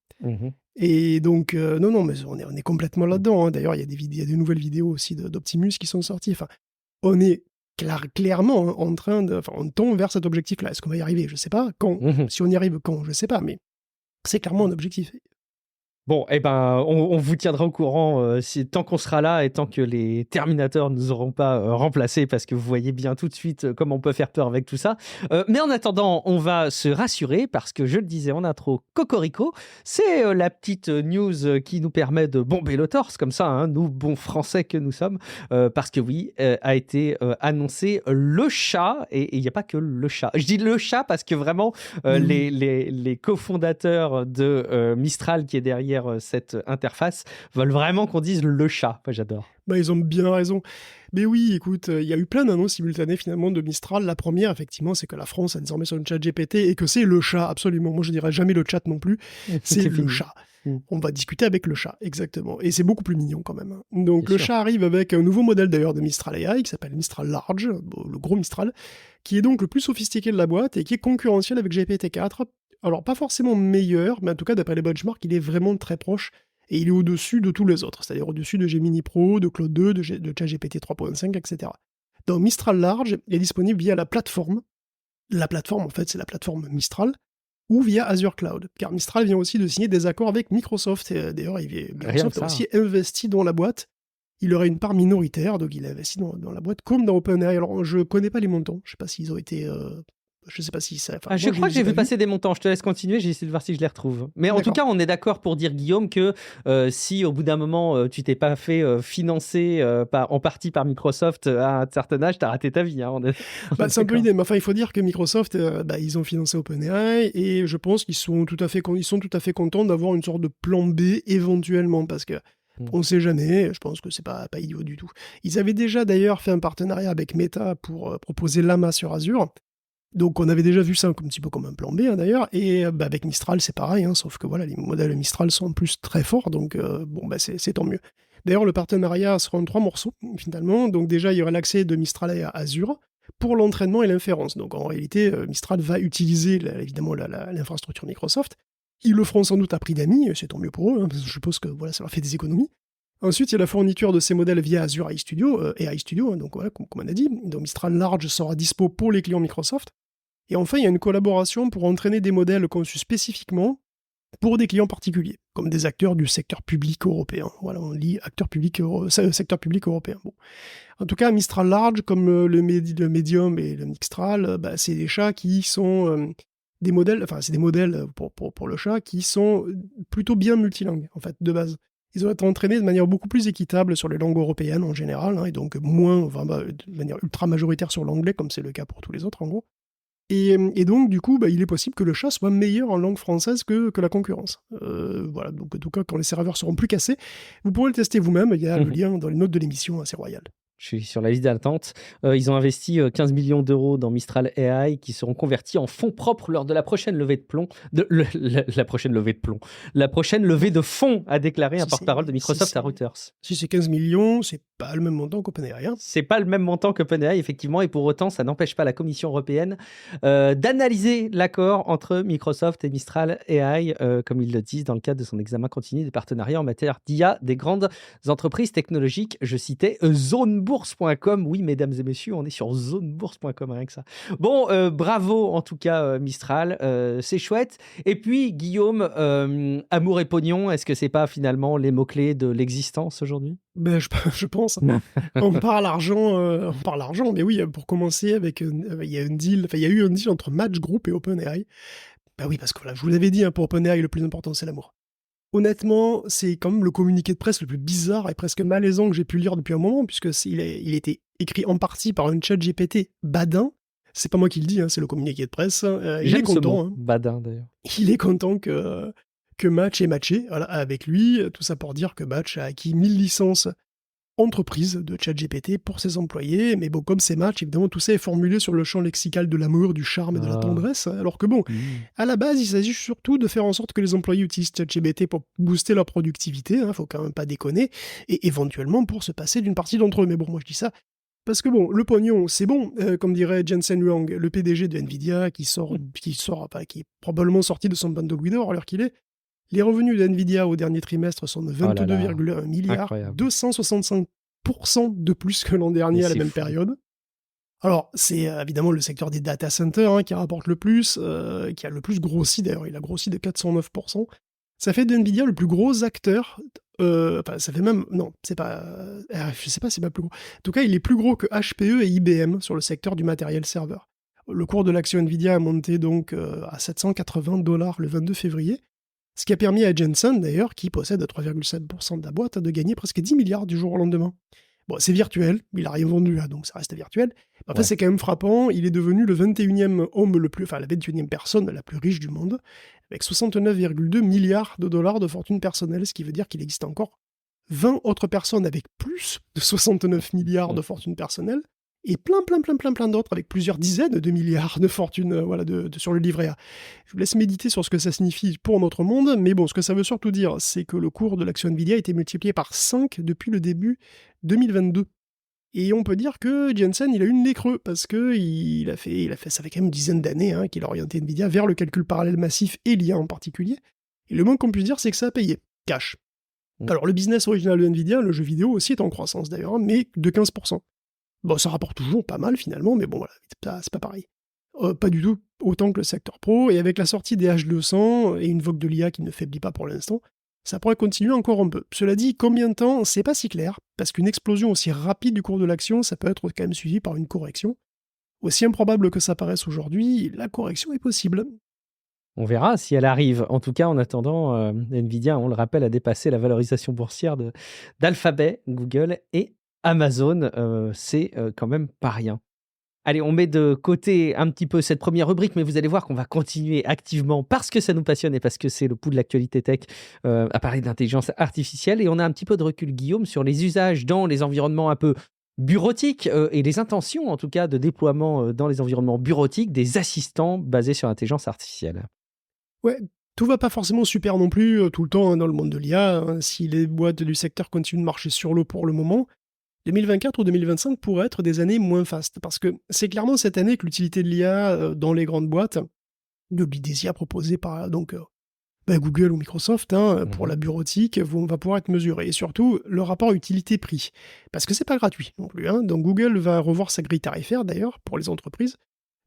Et donc, non, mais on est complètement là-dedans. D'ailleurs, il y a des nouvelles vidéos aussi d'Optimus qui sont sorties. On est clairement en train de... on tend vers cet objectif-là. Est-ce qu'on va y arriver? Je ne sais pas. Quand? Si on y arrive, quand? Je ne sais pas, mais c'est clairement un objectif. Bon, on vous tiendra au courant tant qu'on sera là et tant que les Terminators ne nous auront pas remplacés, parce que vous voyez bien tout de suite comment on peut faire peur avec tout ça. Mais en attendant, on va se rassurer, parce que je le disais en intro, Cocorico, c'est la petite news qui nous permet de bomber le torse, comme ça, nous, bons Français que nous sommes, parce que oui, a été annoncé le chat, et il n'y a pas que le chat. Je dis le chat parce que vraiment, les cofondateurs de Mistral, qui est derrière derrière cette interface veulent vraiment qu'on dise le chat. Moi, j'adore. Bah, ils ont bien raison. Mais oui, écoute, il y a eu plein d'annonces simultanées finalement de Mistral. La première, effectivement, c'est que la France a désormais son chat GPT et que c'est le chat, absolument. Moi, je dirais jamais le chat non plus. C'est le fini. chat. On va discuter avec le chat, exactement. Et c'est beaucoup plus mignon quand même. Donc Bien le sûr. chat arrive avec un nouveau modèle d'ailleurs de Mistral AI qui s'appelle Mistral Large, le gros Mistral, qui est donc le plus sophistiqué de la boîte et qui est concurrentiel avec GPT-4. Alors pas forcément meilleur, mais en tout cas d'après les benchmarks, il est vraiment très proche et il est au-dessus de tous les autres, c'est-à-dire au-dessus de Gemini Pro, de Claude 2, de ChatGPT 3.5, etc. Donc Mistral Large est disponible via la plateforme. La plateforme, en fait, c'est la plateforme Mistral, ou via Azure Cloud. Car Mistral vient aussi de signer des accords avec Microsoft. Et d'ailleurs, Microsoft a aussi investi dans la boîte. Il aurait une part minoritaire, donc il a investi dans la boîte comme dans OpenAI. Alors, je connais pas les montants. Je sais pas s'ils ont été... je sais pas si ça... Enfin, je crois que j'ai vu passer des montants. Je te laisse continuer, j'ai essayé de voir si je les retrouve. Mais en tout cas, on est d'accord pour dire, Guillaume, que si au bout d'un moment, tu t'es pas fait financer en partie par Microsoft à un certain âge, t'as raté ta vie. Hein, c'est un peu l'idée. Mais enfin, il faut dire que Microsoft, ils ont financé OpenAI et je pense qu'ils sont tout à fait contents d'avoir une sorte de plan B éventuellement parce que on sait jamais, je pense que c'est pas idiot du tout. Ils avaient déjà d'ailleurs fait un partenariat avec Meta pour proposer Llama sur Azure. Donc on avait déjà vu ça un petit peu comme un plan B d'ailleurs, et avec Mistral c'est pareil, sauf que voilà, les modèles Mistral sont en plus très forts, donc c'est tant mieux. D'ailleurs le partenariat sera en 3 morceaux finalement, donc déjà il y aura l'accès de Mistral à Azure pour l'entraînement et l'inférence. Donc en réalité Mistral va utiliser évidemment l'infrastructure Microsoft. Ils le feront sans doute à prix d'amis, c'est tant mieux pour eux, parce que je suppose que voilà, ça leur fait des économies. Ensuite, il y a la fourniture de ces modèles via Azure AI Studio, donc voilà, comme on a dit. Donc Mistral Large sera dispo pour les clients Microsoft. Et enfin, il y a une collaboration pour entraîner des modèles conçus spécifiquement pour des clients particuliers, comme des acteurs du secteur public européen. Voilà, on lit secteur public européen. Bon. En tout cas, Mistral Large, comme le Medium et le Mixtral, c'est des chats qui sont des modèles, c'est des modèles pour le chat qui sont plutôt bien multilingues, en fait, de base. Ils ont été entraînés de manière beaucoup plus équitable sur les langues européennes en général, et donc de manière ultra majoritaire sur l'anglais, comme c'est le cas pour tous les autres, en gros. Et donc, du coup, il est possible que le chat soit meilleur en langue française que la concurrence. Voilà, donc en tout cas, quand les serveurs seront plus cassés, vous pourrez le tester vous-même, il y a le lien dans les notes de l'émission, c'est royal. Je suis sur la liste d'attente. Ils ont investi 15 millions d'euros dans Mistral AI qui seront convertis en fonds propres lors de la prochaine levée de plomb. La prochaine levée de plomb. La prochaine levée de fonds, a déclaré un porte-parole de Microsoft à Reuters. Si c'est 15 millions, c'est pas le même montant qu'OpenAI. C'est pas le même montant qu'OpenAI, effectivement, et pour autant, ça n'empêche pas la Commission européenne d'analyser l'accord entre Microsoft et Mistral AI, comme ils le disent, dans le cadre de son examen continu des partenariats en matière d'IA des grandes entreprises technologiques. Je citais zonebourse.com. Oui, mesdames et messieurs, on est sur zonebourse.com, rien que ça. Bon, bravo en tout cas, Mistral, c'est chouette. Et puis, Guillaume, amour et pognon, est-ce que c'est pas finalement les mots-clés de l'existence aujourd'hui ? Je pense. On parle argent, mais oui, pour commencer, il y a eu un deal entre Match Group et OpenAI. Oui, parce que voilà, je vous l'avais dit, pour OpenAI, le plus important, c'est l'amour. Honnêtement, c'est quand même le communiqué de presse le plus bizarre et presque malaisant que j'ai pu lire depuis un moment, puisqu'il a été écrit en partie par un ChatGPT badin. C'est pas moi qui le dis, c'est le communiqué de presse. Il est content. Badin, d'ailleurs. Il est content que Match ait matché avec lui. Tout ça pour dire que Match a acquis 1000 licences entreprise de ChatGPT pour ses employés, mais bon, comme c'est Match, évidemment, tout ça est formulé sur le champ lexical de l'amour, du charme et de la tendresse, alors que bon, à la base, il s'agit surtout de faire en sorte que les employés utilisent ChatGPT pour booster leur productivité, faut quand même pas déconner, et éventuellement pour se passer d'une partie d'entre eux. Mais bon, moi je dis ça parce que bon, le pognon, c'est bon, comme dirait Jensen Huang, le PDG de Nvidia, qui est probablement sorti de son bandolwidder alors qu'il est. Les revenus de Nvidia au dernier trimestre sont de 22,1 milliards, 265% de plus que l'an dernier à la même période. Alors, c'est évidemment le secteur des data centers qui rapporte le plus, qui a le plus grossi d'ailleurs, il a grossi de 409%. Ça fait de Nvidia le plus gros acteur, ça fait même... Non, c'est pas... je sais pas, c'est pas plus gros. En tout cas, il est plus gros que HPE et IBM sur le secteur du matériel serveur. Le cours de l'action Nvidia a monté donc à $780 le 22 février. Ce qui a permis à Jensen, d'ailleurs, qui possède 3,7% de la boîte, de gagner presque 10 milliards du jour au lendemain. Bon, c'est virtuel, il a rien vendu, hein, donc ça reste virtuel. En fait, Ouais. c'est quand même frappant, il est devenu le 21e homme le plus, enfin la 21e personne la plus riche du monde, avec 69,2 milliards de dollars de fortune personnelle, ce qui veut dire qu'il existe encore 20 autres personnes avec plus de 69 milliards de fortune personnelle, et plein d'autres avec plusieurs dizaines de milliards de fortune voilà, sur le livret A. Je vous laisse méditer sur ce que ça signifie pour notre monde, mais bon, ce que ça veut surtout dire, c'est que le cours de l'action Nvidia a été multiplié par 5 depuis le début 2022. Et on peut dire que Jensen, il a eu le nez creux, parce que ça fait quand même une dizaine d'années hein, qu'il a orienté Nvidia vers le calcul parallèle massif et l'IA en particulier. Et le moins qu'on puisse dire, c'est que ça a payé. Cash. Mm. Alors le business original de Nvidia, le jeu vidéo aussi est en croissance d'ailleurs, hein, mais de 15%. Bon, ça rapporte toujours pas mal finalement, mais bon voilà, c'est pas pareil. Pas du tout autant que le secteur pro, et avec la sortie des H200 et une vogue de l'IA qui ne faiblit pas pour l'instant, ça pourrait continuer encore un peu. Cela dit, combien de temps, c'est pas si clair, parce qu'une explosion aussi rapide du cours de l'action, ça peut être quand même suivi par une correction. Aussi improbable que ça paraisse aujourd'hui, la correction est possible. On verra si elle arrive. En tout cas, en attendant, Nvidia, on le rappelle, a dépassé la valorisation boursière d'Alphabet, Google et Amazon. C'est quand même pas rien. Allez, on met de côté un petit peu cette première rubrique, mais vous allez voir qu'on va continuer activement parce que ça nous passionne et parce que c'est le pouls de l'actualité tech à parler d'intelligence artificielle. Et on a un petit peu de recul, Guillaume, sur les usages dans les environnements un peu bureautiques et les intentions, en tout cas, de déploiement dans les environnements bureautiques des assistants basés sur l'intelligence artificielle. Ouais, tout va pas forcément super non plus tout le temps hein, dans le monde de l'IA. Hein. Si les boîtes du secteur continuent de marcher sur l'eau pour le moment, 2024 ou 2025 pourraient être des années moins fastes. Parce que c'est clairement cette année que l'utilité de l'IA dans les grandes boîtes, des IA proposées par Google ou Microsoft pour la bureautique, va pouvoir être mesurée. Et surtout, le rapport utilité-prix. Parce que c'est pas gratuit non plus. Hein. Donc Google va revoir sa grille tarifaire d'ailleurs pour les entreprises.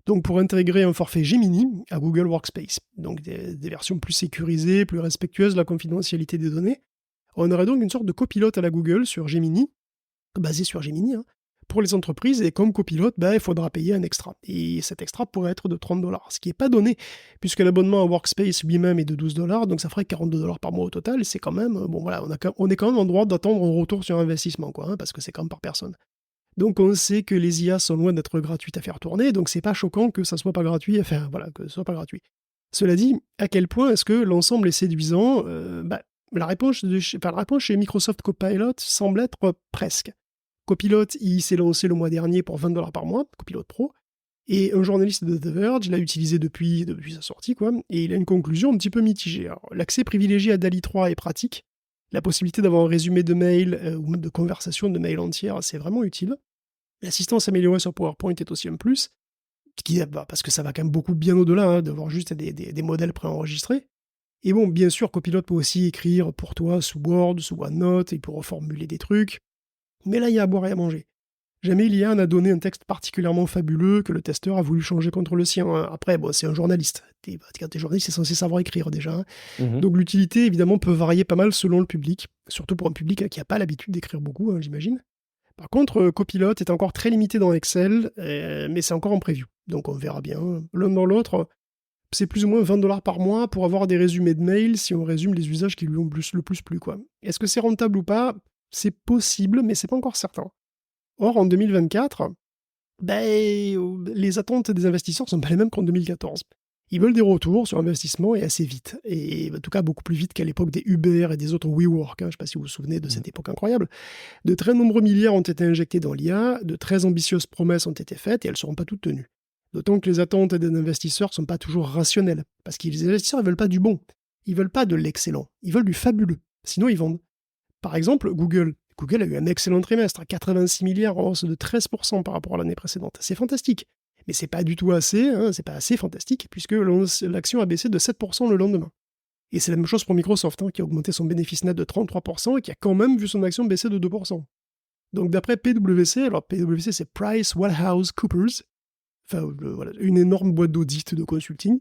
Donc pour intégrer un forfait Gemini à Google Workspace, donc des versions plus sécurisées, plus respectueuses de la confidentialité des données, on aurait donc une sorte de copilote à la Google sur Gemini, basé sur Gemini, hein, pour les entreprises, et comme copilote, il faudra payer un extra. Et cet extra pourrait être de $30, ce qui n'est pas donné, puisque l'abonnement à Workspace lui-même est de $12, donc ça ferait $42 par mois au total, c'est quand même, on est quand même en droit d'attendre un retour sur investissement, quoi, hein, parce que c'est quand même par personne. Donc on sait que les IA sont loin d'être gratuites à faire tourner, donc c'est pas choquant que ça soit pas gratuit, que ce soit pas gratuit. Cela dit, à quel point est-ce que l'ensemble est séduisant la réponse chez Microsoft Copilot semble être presque. Copilot, il s'est lancé le mois dernier pour $20 par mois, Copilot Pro, et un journaliste de The Verge l'a utilisé depuis sa sortie, et il a une conclusion un petit peu mitigée. Alors, l'accès privilégié à DALL-E 3 est pratique, la possibilité d'avoir un résumé de mail ou même de conversation de mail entière, c'est vraiment utile. L'assistance améliorée sur PowerPoint est aussi un plus, parce que ça va quand même beaucoup bien au-delà d'avoir juste des modèles préenregistrés. Et bon, bien sûr, Copilot peut aussi écrire pour toi sous Word, sous OneNote, il peut reformuler des trucs. Mais là, il y a à boire et à manger. Jamais l'IA n'a donné un texte particulièrement fabuleux que le testeur a voulu changer contre le sien. Après, c'est un journaliste. Quand t'es journaliste, c'est censé savoir écrire déjà. Donc l'utilité, évidemment, peut varier pas mal selon le public, surtout pour un public qui n'a pas l'habitude d'écrire beaucoup, j'imagine. Par contre, Copilot est encore très limité dans Excel, mais c'est encore en preview. Donc on verra bien. L'un dans l'autre, c'est plus ou moins $20 par mois pour avoir des résumés de mails si on résume les usages qui lui ont le plus plu. Est-ce que c'est rentable ou pas ? C'est possible, mais c'est pas encore certain. Or, en 2024, les attentes des investisseurs sont pas les mêmes qu'en 2014. Ils veulent des retours sur investissement et assez vite. Et en tout cas, beaucoup plus vite qu'à l'époque des Uber et des autres WeWork. Je ne sais pas si vous vous souvenez de cette époque incroyable. De très nombreux milliards ont été injectés dans l'IA, de très ambitieuses promesses ont été faites et elles ne seront pas toutes tenues. D'autant que les attentes des investisseurs ne sont pas toujours rationnelles. Parce que les investisseurs ne veulent pas du bon. Ils ne veulent pas de l'excellent. Ils veulent du fabuleux. Sinon, ils vendent. Par exemple, Google. Google a eu un excellent trimestre, 86 milliards en hausse de 13% par rapport à l'année précédente. C'est fantastique. Mais c'est pas du tout assez, c'est pas assez fantastique, puisque l'action a baissé de 7% le lendemain. Et c'est la même chose pour Microsoft, qui a augmenté son bénéfice net de 33% et qui a quand même vu son action baisser de 2%. Donc d'après PwC, alors PwC c'est PricewaterhouseCoopers, une énorme boîte d'audit de consulting,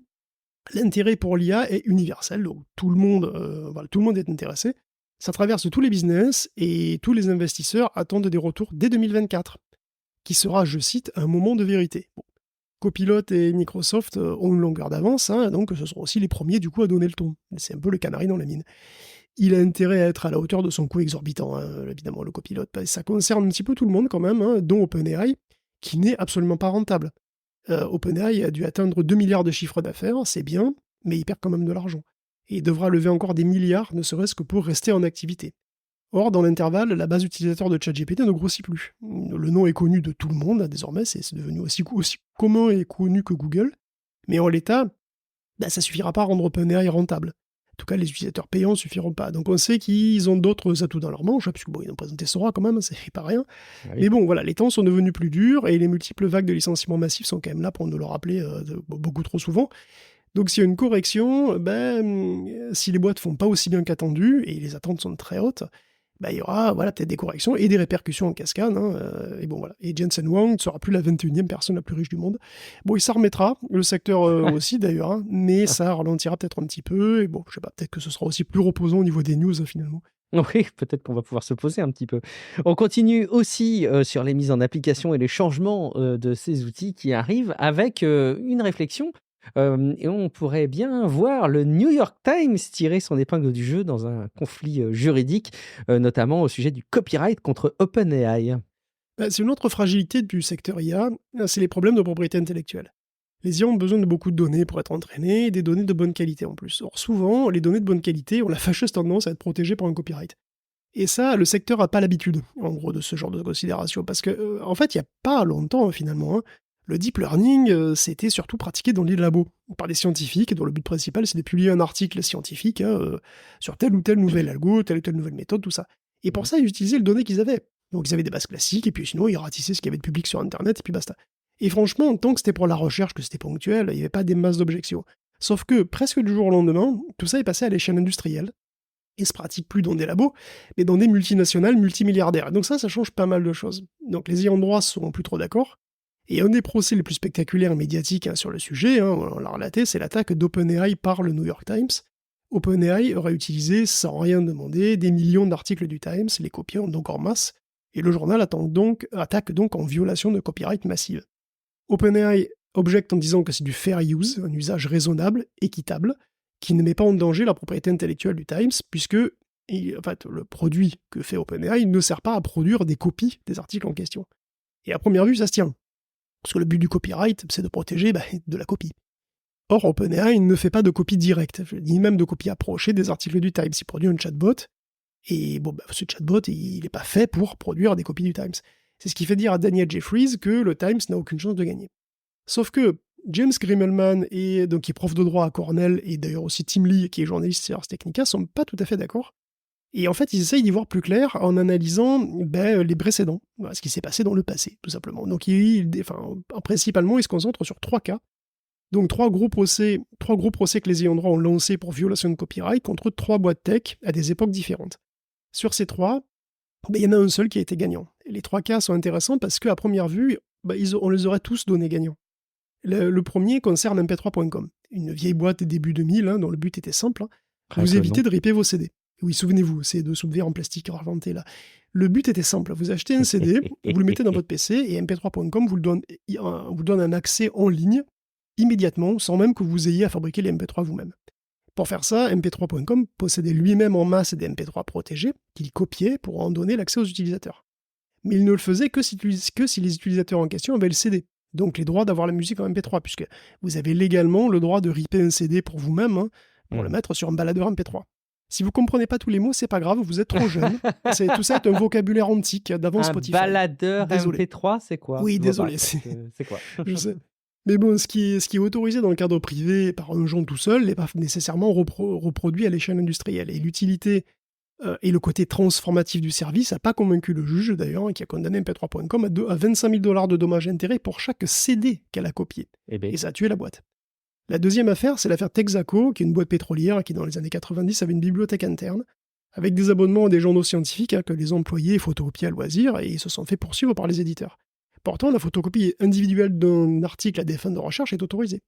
l'intérêt pour l'IA est universel, donc tout le monde est intéressé. Ça traverse tous les business et tous les investisseurs attendent des retours dès 2024, qui sera, je cite, un moment de vérité. Bon. Copilot et Microsoft ont une longueur d'avance, donc ce seront aussi les premiers du coup à donner le ton. C'est un peu le canari dans la mine. il a intérêt à être à la hauteur de son coût exorbitant, hein, évidemment, le copilote. Ça concerne un petit peu tout le monde quand même, hein, dont OpenAI, qui n'est absolument pas rentable. OpenAI a dû atteindre 2 milliards de chiffre d'affaires, c'est bien, mais il perd quand même de l'argent. Et il devra lever encore des milliards, ne serait-ce que pour rester en activité. Or, dans l'intervalle, la base utilisateur de ChatGPT ne grossit plus. Le nom est connu de tout le monde, désormais, c'est devenu aussi commun et connu que Google, mais en l'état, ça suffira pas à rendre OpenAI rentable. En tout cas, les utilisateurs payants ne suffiront pas. Donc on sait qu'ils ont d'autres atouts dans leur manche, puisque ils ont présenté Sora quand même, c'est pas rien. Oui. Mais bon, voilà, les temps sont devenus plus durs, et les multiples vagues de licenciements massifs sont quand même là pour nous le rappeler beaucoup trop souvent. Donc s'il y a une correction, si les boîtes font pas aussi bien qu'attendu, et les attentes sont très hautes, il y aura peut-être des corrections et des répercussions en cascade. Et bon, voilà. Et Jensen Huang ne sera plus la 21e personne la plus riche du monde. Bon, il s'en remettra, le secteur aussi d'ailleurs, mais ça ralentira peut-être un petit peu. Et bon, je sais pas, peut-être que ce sera aussi plus reposant au niveau des news finalement. Oui, peut-être qu'on va pouvoir se poser un petit peu. On continue aussi sur les mises en application et les changements de ces outils qui arrivent avec une réflexion. Et on pourrait bien voir le New York Times tirer son épingle du jeu dans un conflit juridique, notamment au sujet du copyright contre OpenAI. C'est une autre fragilité du secteur IA, c'est les problèmes de propriété intellectuelle. Les IA ont besoin de beaucoup de données pour être entraînées, et des données de bonne qualité en plus. Or souvent, les données de bonne qualité ont la fâcheuse tendance à être protégées par un copyright. Et ça, le secteur n'a pas l'habitude, en gros, de ce genre de considération. Parce que, en fait, il n'y a pas longtemps, finalement, le deep learning, c'était surtout pratiqué dans les labos, par des scientifiques, dont le but principal, c'est de publier un article scientifique sur telle ou telle nouvelle algo, telle ou telle nouvelle méthode, tout ça. Et pour ça, ils utilisaient les données qu'ils avaient. Donc ils avaient des bases classiques, et puis sinon, ils ratissaient ce qu'il y avait de public sur Internet, et puis basta. Et franchement, tant que c'était pour la recherche, que c'était ponctuel, il n'y avait pas des masses d'objections. Sauf que, presque du jour au lendemain, tout ça est passé à l'échelle industrielle, et se pratique plus dans des labos, mais dans des multinationales multimilliardaires. Et donc ça change pas mal de choses. Donc les ayants droit seront plus trop d'accord. Et un des procès les plus spectaculaires et médiatiques sur le sujet, on l'a relaté, c'est l'attaque d'OpenAI par le New York Times. OpenAI aurait utilisé, sans rien demander, des millions d'articles du Times, les copiant donc en masse, et le journal attaque donc en violation de copyright massive. OpenAI objecte en disant que c'est du fair use, un usage raisonnable, équitable, qui ne met pas en danger la propriété intellectuelle du Times, puisque le produit que fait OpenAI ne sert pas à produire des copies des articles en question. Et à première vue, ça se tient. Parce que le but du copyright, c'est de protéger de la copie. Or, OpenAI ne fait pas de copie directe, ni même de copie approchée des articles du Times. Il produit un chatbot, et ce chatbot, il n'est pas fait pour produire des copies du Times. C'est ce qui fait dire à Daniel Jeffries que le Times n'a aucune chance de gagner. Sauf que James Grimmelman, qui est prof de droit à Cornell, et d'ailleurs aussi Tim Lee, qui est journaliste chez Ars Technica, sont pas tout à fait d'accord. Et en fait, ils essayent d'y voir plus clair en analysant les précédents, ce qui s'est passé dans le passé, tout simplement. Donc, principalement, ils se concentrent sur 3 cas. Donc, 3 gros procès que les ayants droit ont lancés pour violation de copyright contre 3 boîtes tech à des époques différentes. Sur ces 3, il y en a un seul qui a été gagnant. Et les 3 cas sont intéressants parce qu'à première vue, on les aurait tous donnés gagnants. Le premier concerne mp3.com, une vieille boîte des débuts 2000, dont le but était simple, vous évitez de ripper vos CD. Oui, souvenez-vous, c'est de soulever en plastique argenté là. Le but était simple, vous achetez un CD, vous le mettez dans votre PC, et mp3.com vous donne un accès en ligne, immédiatement, sans même que vous ayez à fabriquer les mp3 vous-même. Pour faire ça, mp3.com possédait lui-même en masse des mp3 protégés, qu'il copiait pour en donner l'accès aux utilisateurs. Mais il ne le faisait que si les utilisateurs en question avaient le CD, donc les droits d'avoir la musique en mp3, puisque vous avez légalement le droit de ripper un CD pour vous-même, pour le mettre sur un baladeur mp3. Si vous comprenez pas tous les mots, c'est pas grave, vous êtes trop jeune. Tout ça est un vocabulaire antique d'avant Spotify. Un baladeur MP3, c'est quoi? Oui, désolé. C'est quoi? Je sais. Mais bon, ce qui est autorisé dans le cadre privé par un gens tout seul n'est pas nécessairement reproduit à l'échelle industrielle. Et l'utilité et le côté transformatif du service n'a pas convaincu le juge, d'ailleurs, qui a condamné mp3.com à 25 000 $ de dommages et intérêts pour chaque CD qu'elle a copié. Et ça a tué la boîte. La deuxième affaire, c'est l'affaire Texaco, qui est une boîte pétrolière qui, dans les années 90, avait une bibliothèque interne, avec des abonnements à des journaux scientifiques que les employés photocopiaient à loisir, et ils se sont fait poursuivre par les éditeurs. Pourtant, la photocopie individuelle d'un article à des fins de recherche est autorisée.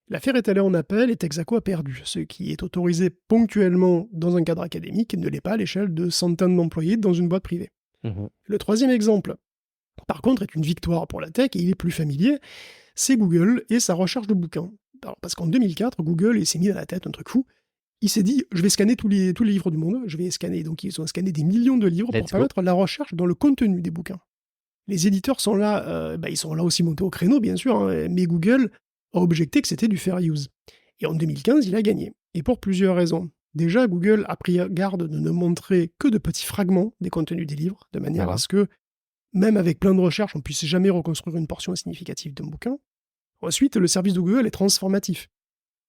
L'affaire est allée en appel et Texaco a perdu, ce qui est autorisé ponctuellement dans un cadre académique et ne l'est pas à l'échelle de centaines d'employés dans une boîte privée. Le troisième exemple, par contre, est une victoire pour la tech, et il est plus familier, c'est Google et sa recherche de bouquins. Alors, parce qu'en 2004, Google s'est mis à la tête un truc fou. il s'est dit, je vais scanner tous les livres du monde, je vais scanner. Donc, ils ont scanné des millions de livres pour Let's go. permettre la recherche dans le contenu des bouquins. Les éditeurs sont là, ils sont là aussi montés au créneau, bien sûr, hein, mais Google a objecté que c'était du fair use. Et en 2015, il a gagné. Et pour plusieurs raisons. Déjà, Google a pris garde de ne montrer que de petits fragments des contenus des livres, de manière à ce que, même avec plein de recherches, on puisse jamais reconstruire une portion significative d'un bouquin. Ensuite, le service de Google est transformatif.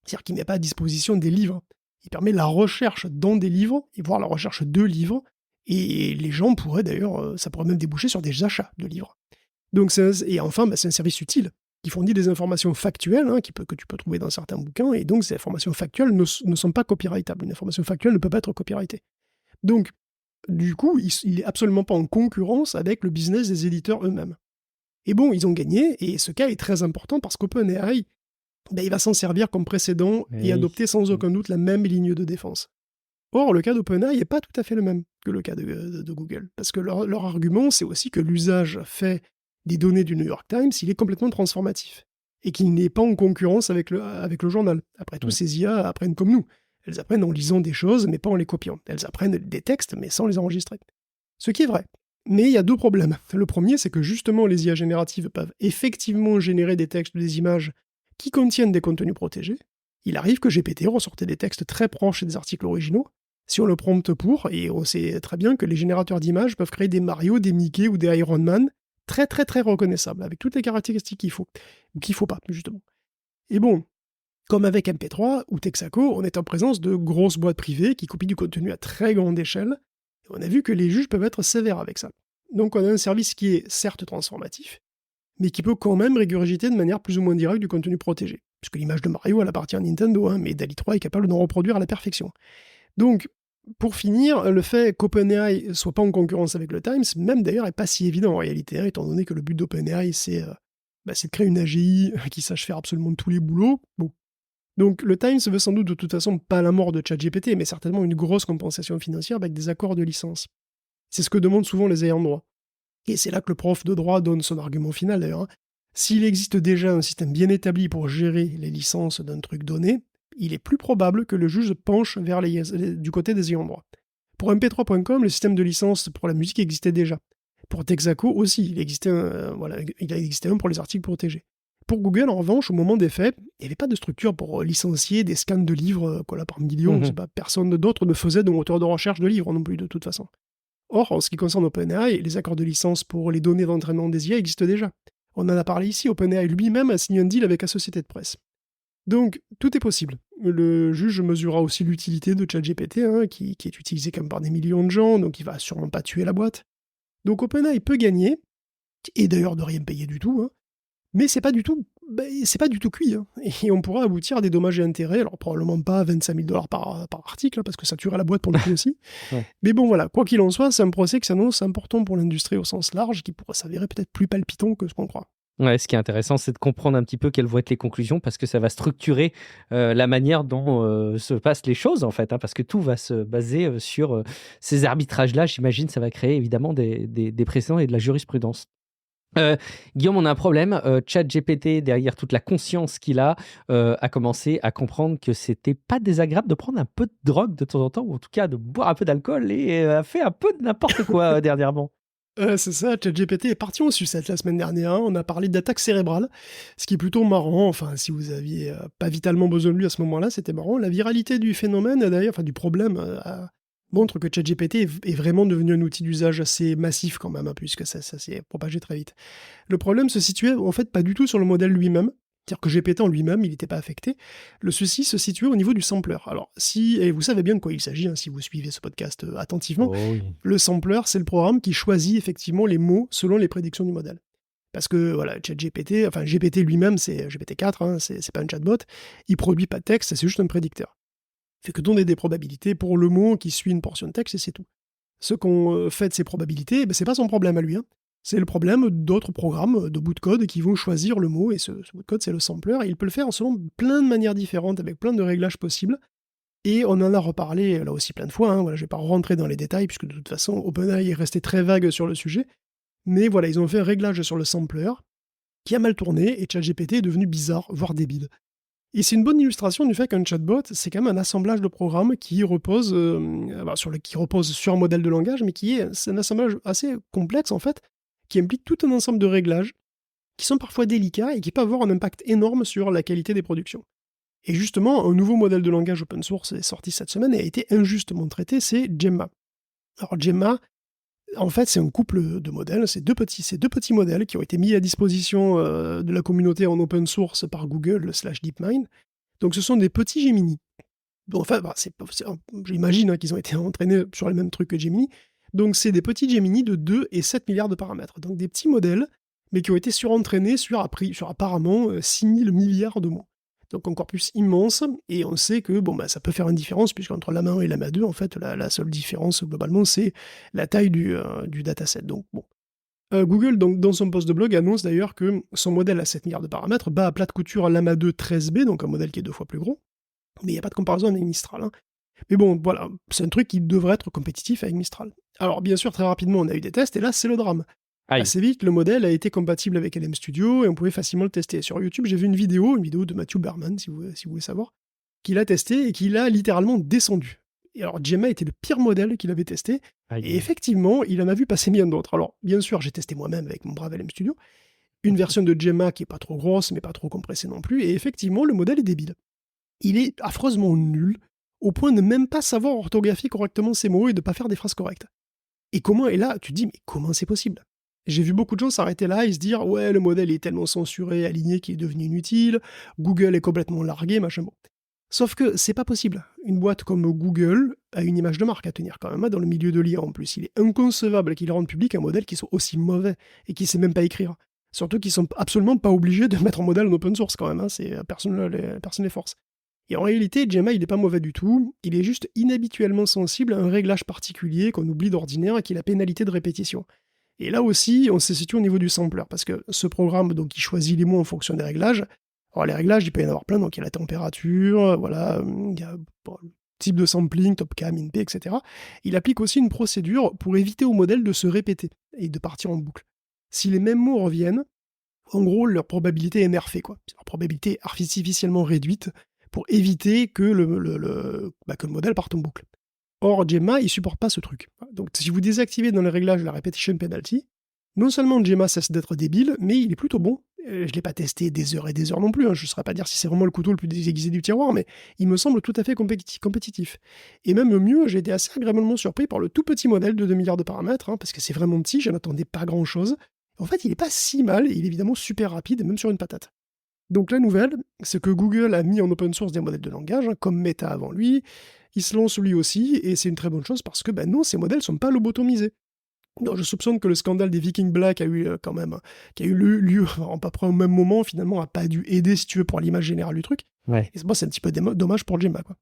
C'est-à-dire qu'il ne met pas à disposition des livres. Il permet la recherche dans des livres, et voire la recherche de livres, et les gens pourraient d'ailleurs, ça pourrait même déboucher sur des achats de livres. Donc et enfin, c'est un service utile qui fournit des informations factuelles hein, que tu peux trouver dans certains bouquins, et donc ces informations factuelles ne sont pas copyrightables. Une information factuelle ne peut pas être copyrightée. Donc, du coup, il n'est absolument pas en concurrence avec le business des éditeurs eux-mêmes. Et bon, ils ont gagné, et ce cas est très important parce qu'OpenAI, il va s'en servir comme précédent et adopter sans aucun doute la même ligne de défense. Or, le cas d'OpenAI n'est pas tout à fait le même que le cas de Google, parce que leur argument, c'est aussi que l'usage fait des données du New York Times, il est complètement transformatif, et qu'il n'est pas en concurrence avec le journal. Après tout, ces IA apprennent comme nous. Elles apprennent en lisant des choses, mais pas en les copiant. Elles apprennent des textes, mais sans les enregistrer. Ce qui est vrai. Mais il y a deux problèmes. Le premier, c'est que justement, les IA génératives peuvent effectivement générer des textes ou des images qui contiennent des contenus protégés. Il arrive que GPT ressorte des textes très proches des articles originaux, si on le prompte pour, et on sait très bien que les générateurs d'images peuvent créer des Mario, des Mickey ou des Iron Man très très très reconnaissables, avec toutes les caractéristiques qu'il faut, ou qu'il ne faut pas, justement. Et bon, comme avec MP3 ou Texaco, on est en présence de grosses boîtes privées qui copient du contenu à très grande échelle, et on a vu que les juges peuvent être sévères avec ça. Donc on a un service qui est certes transformatif, mais qui peut quand même régurgiter de manière plus ou moins directe du contenu protégé. Puisque l'image de Mario, elle appartient à Nintendo, hein, mais DALL-E 3 est capable d'en reproduire à la perfection. Donc, pour finir, le fait qu'OpenAI soit pas en concurrence avec le Times, même d'ailleurs, n'est pas si évident en réalité, hein, étant donné que le but d'OpenAI, c'est de créer une AGI qui sache faire absolument tous les boulots. Bon. Donc, le Times veut sans doute de toute façon pas la mort de ChatGPT, mais certainement une grosse compensation financière avec des accords de licence. C'est ce que demandent souvent les ayants droit. Et c'est là que le prof de droit donne son argument final d'ailleurs. Hein. S'il existe déjà un système bien établi pour gérer les licences d'un truc donné, il est plus probable que le juge penche vers du côté des ayants droit. Pour mp3.com, le système de licence pour la musique existait déjà. Pour Texaco aussi, il existait un pour les articles protégés. Pour Google, en revanche, au moment des faits, il n'y avait pas de structure pour licencier des scans de livres par millions. Personne d'autre ne faisait de moteur de recherche de livres non plus, de toute façon. Or, en ce qui concerne OpenAI, les accords de licence pour les données d'entraînement des IA existent déjà. On en a parlé ici, OpenAI lui-même a signé un deal avec la société de presse. Donc, tout est possible. Le juge mesurera aussi l'utilité de ChatGPT, hein, qui est utilisé comme par des millions de gens, donc il va sûrement pas tuer la boîte. Donc OpenAI peut gagner, et d'ailleurs de rien payer du tout, hein, mais c'est pas du tout cuit. Hein, et on pourra aboutir à des dommages et intérêts, alors probablement pas 25 000 $ par article, hein, parce que ça tuerait la boîte pour le coup aussi. Ouais. Mais bon voilà, quoi qu'il en soit, c'est un procès qui s'annonce important pour l'industrie au sens large, qui pourrait s'avérer peut-être plus palpitant que ce qu'on croit. Ouais, ce qui est intéressant, c'est de comprendre un petit peu quelles vont être les conclusions, parce que ça va structurer la manière dont se passent les choses, en fait, hein, parce que tout va se baser sur ces arbitrages-là. J'imagine ça va créer évidemment des précédents et de la jurisprudence. Guillaume, on a un problème. ChatGPT, derrière toute la conscience qu'il a commencé à comprendre que c'était pas désagréable de prendre un peu de drogue de temps en temps, ou en tout cas de boire un peu d'alcool, et a fait un peu de n'importe quoi dernièrement. C'est ça, ChatGPT est parti en sucette la semaine dernière. Hein. On a parlé d'attaque cérébrale, ce qui est plutôt marrant. Enfin, si vous aviez pas vitalement besoin de lui à ce moment-là, c'était marrant. La viralité du phénomène, d'ailleurs, du problème, montre que ChatGPT est vraiment devenu un outil d'usage assez massif quand même, hein, puisque ça s'est propagé très vite. Le problème se situait en fait pas du tout sur le modèle lui-même. C'est-à-dire que GPT en lui-même, il n'était pas affecté. Le souci se situait au niveau du sampler. Alors, et vous savez bien de quoi il s'agit, hein, si vous suivez ce podcast attentivement, oui. Le sampler, c'est le programme qui choisit effectivement les mots selon les prédictions du modèle. Parce que, voilà, GPT lui-même, c'est GPT-4, hein, c'est pas un chatbot, il produit pas de texte, c'est juste un prédicteur. Il fait que donner des probabilités pour le mot qui suit une portion de texte, et c'est tout. Ce qu'on fait de ces probabilités, c'est pas son problème à lui, hein. C'est le problème d'autres programmes de bout de code qui vont choisir le mot, et ce bout de code, c'est le sampler, et il peut le faire selon plein de manières différentes, avec plein de réglages possibles, et on en a reparlé là aussi plein de fois, hein, voilà, je vais pas rentrer dans les détails, puisque de toute façon, OpenAI est resté très vague sur le sujet, mais voilà, ils ont fait un réglage sur le sampler, qui a mal tourné, et ChatGPT est devenu bizarre, voire débile. Et c'est une bonne illustration du fait qu'un chatbot, c'est quand même un assemblage de programmes qui repose, qui repose sur un modèle de langage, mais c'est un assemblage assez complexe en fait, qui implique tout un ensemble de réglages qui sont parfois délicats et qui peuvent avoir un impact énorme sur la qualité des productions. Et justement, un nouveau modèle de langage open source est sorti cette semaine et a été injustement traité, c'est Gemma. Alors Gemma, en fait, c'est un couple de modèles, c'est deux petits modèles qui ont été mis à disposition de la communauté en open source par Google /DeepMind. Donc ce sont des petits Gemini. Bon, enfin, j'imagine qu'ils ont été entraînés sur les mêmes trucs que Gemini. Donc c'est des petits Gemini de 2 et 7 milliards de paramètres. Donc des petits modèles, mais qui ont été surentraînés sur apparemment 6000 milliards de mots. Donc un corpus immense, et on sait que ça peut faire une différence, puisqu'entre Llama 1 et Llama 2, en fait, la seule différence, globalement, c'est la taille du dataset. Donc bon. Google, donc, dans son post de blog, annonce d'ailleurs que son modèle à 7 milliards de paramètres bat à plat de couture Llama 2 13B, donc un modèle qui est 2 fois plus gros, mais il n'y a pas de comparaison avec Mistral. Hein. Mais bon, voilà, c'est un truc qui devrait être compétitif avec Mistral. Alors bien sûr, très rapidement, on a eu des tests, et là, c'est le drame. Aïe. Assez vite, le modèle a été compatible avec LM Studio et on pouvait facilement le tester. Sur YouTube, j'ai vu une vidéo de Matthew Berman, si vous voulez savoir, qu'il a testé et qu'il a littéralement descendu. Et alors, Gemma était le pire modèle qu'il avait testé, Aïe. et effectivement, il en a vu passer bien d'autres. Alors, bien sûr, j'ai testé moi-même avec mon brave LM Studio, une version de Gemma qui est pas trop grosse, mais pas trop compressée non plus, et effectivement, le modèle est débile. Il est affreusement nul, au point de même pas savoir orthographier correctement ses mots et de pas faire des phrases correctes. Et là, tu te dis, mais comment c'est possible ? J'ai vu beaucoup de gens s'arrêter là et se dire « Ouais, le modèle est tellement censuré, aligné qu'il est devenu inutile, Google est complètement largué, machin bon. » Sauf que c'est pas possible. Une boîte comme Google a une image de marque à tenir quand même, dans le milieu de l'IA en plus. Il est inconcevable qu'ils rendent public un modèle qui soit aussi mauvais et qui sait même pas écrire. Surtout qu'ils sont absolument pas obligés de mettre un modèle en open source quand même, personne les force. Et en réalité, Gemma, il est pas mauvais du tout, il est juste inhabituellement sensible à un réglage particulier qu'on oublie d'ordinaire, qui est la pénalité de répétition. Et là aussi, on se situe au niveau du sampler, parce que ce programme, donc, il choisit les mots en fonction des réglages. Alors, les réglages, il peut y en avoir plein, donc il y a la température, voilà, il y a le type de sampling, topcam, inp, etc. Il applique aussi une procédure pour éviter au modèle de se répéter et de partir en boucle. Si les mêmes mots reviennent, en gros, leur probabilité est nerfée, quoi. Leur probabilité est artificiellement réduite pour éviter que le modèle parte en boucle. Or, Gemma, il supporte pas ce truc. Donc, si vous désactivez dans les réglages la repetition penalty, non seulement Gemma cesse d'être débile, mais il est plutôt bon. Je l'ai pas testé des heures et des heures non plus, hein. Je ne saurais pas dire si c'est vraiment le couteau le plus aiguisé du tiroir, mais il me semble tout à fait compétitif. Et même mieux, j'ai été assez agréablement surpris par le tout petit modèle de 2 milliards de paramètres, parce que c'est vraiment petit, je n'attendais pas grand-chose. En fait, il est pas si mal, il est évidemment super rapide, même sur une patate. Donc la nouvelle, c'est que Google a mis en open source des modèles de langage, comme Meta avant lui. Il se lance lui aussi, et c'est une très bonne chose parce que non, ces modèles sont pas lobotomisés. Donc je soupçonne que le scandale des Viking Black qui a eu lieu à peu près au même moment, finalement, a pas dû aider, si tu veux, pour l'image générale du truc. Ouais. Et c'est un petit peu dommage pour Gemma, quoi.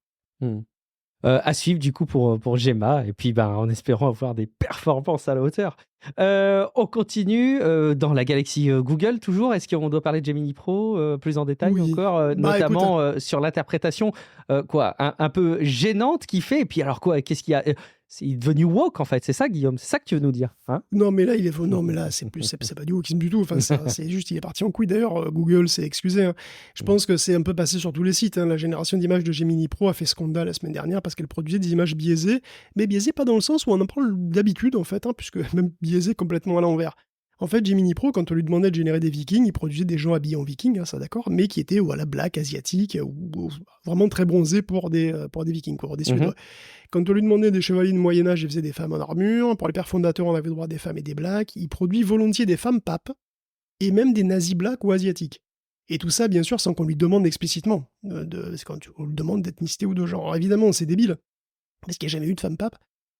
À suivre du coup pour Gemma, et puis en espérant avoir des performances à la hauteur. On continue dans la galaxie Google toujours. Est-ce qu'on doit parler de Gemini Pro plus en détail encore, notamment sur l'interprétation un peu gênante qu'il fait. Et puis alors quoi, qu'est-ce qu'il y a c'est devenu woke en fait, c'est ça Guillaume, c'est ça que tu veux nous dire, hein? Non mais là c'est pas du wokisme du tout, enfin c'est juste il est parti en couille. D'ailleurs Google s'est excusé, hein. Je pense que c'est un peu passé sur tous les sites, hein. La génération d'images de Gemini Pro a fait scandale la semaine dernière parce qu'elle produisait des images biaisées, mais biaisées pas dans le sens où on en parle d'habitude en fait, hein, puisque même biaisées complètement à l'envers. En fait, Gemini Pro, quand on lui demandait de générer des vikings, il produisait des gens habillés en vikings, hein, ça d'accord, mais qui étaient black, asiatiques, ou vraiment très bronzés pour des vikings, quoi, des Suédois. Quand on lui demandait des chevaliers de Moyen-Âge, il faisait des femmes en armure. Pour les pères fondateurs, on avait droit à des femmes et des blacks. Il produit volontiers des femmes papes, et même des nazis blacks ou asiatiques. Et tout ça, bien sûr, sans qu'on lui demande explicitement. C'est quand on lui demande d'ethnicité ou de genre. Alors, évidemment, c'est débile, parce qu'il n'y a jamais eu de femme pape.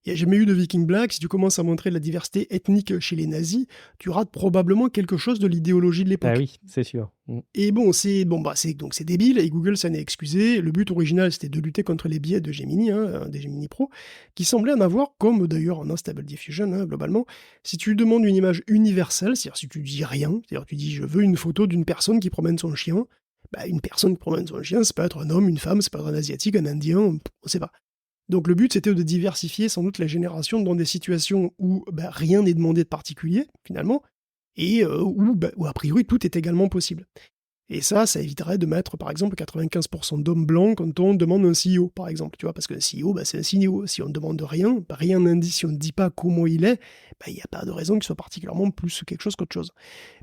Il n'y a jamais eu de Viking Black. Si tu commences à montrer de la diversité ethnique chez les nazis, tu rates probablement quelque chose de l'idéologie de l'époque. Ah oui, c'est sûr. Et c'est débile, et Google s'en est excusé. Le but original, c'était de lutter contre les biais de Gemini, des Gemini Pro, qui semblaient en avoir, comme d'ailleurs en Unstable Diffusion, globalement. Si tu demandes une image universelle, c'est-à-dire si tu dis rien, c'est-à-dire tu dis je veux une photo d'une personne qui promène son chien, une personne qui promène son chien, ça peut être un homme, une femme, ça peut être un asiatique, un indien, on ne sait pas. Donc le but, c'était de diversifier sans doute la génération dans des situations où rien n'est demandé de particulier, finalement, et où a priori tout est également possible. Et ça éviterait de mettre, par exemple, 95% d'hommes blancs quand on demande un CEO, par exemple, tu vois, parce qu'un CEO, c'est un CEO. Si on ne demande rien, rien n'indique, si on ne dit pas comment il est, il n'y a pas de raison qu'il soit particulièrement plus quelque chose qu'autre chose.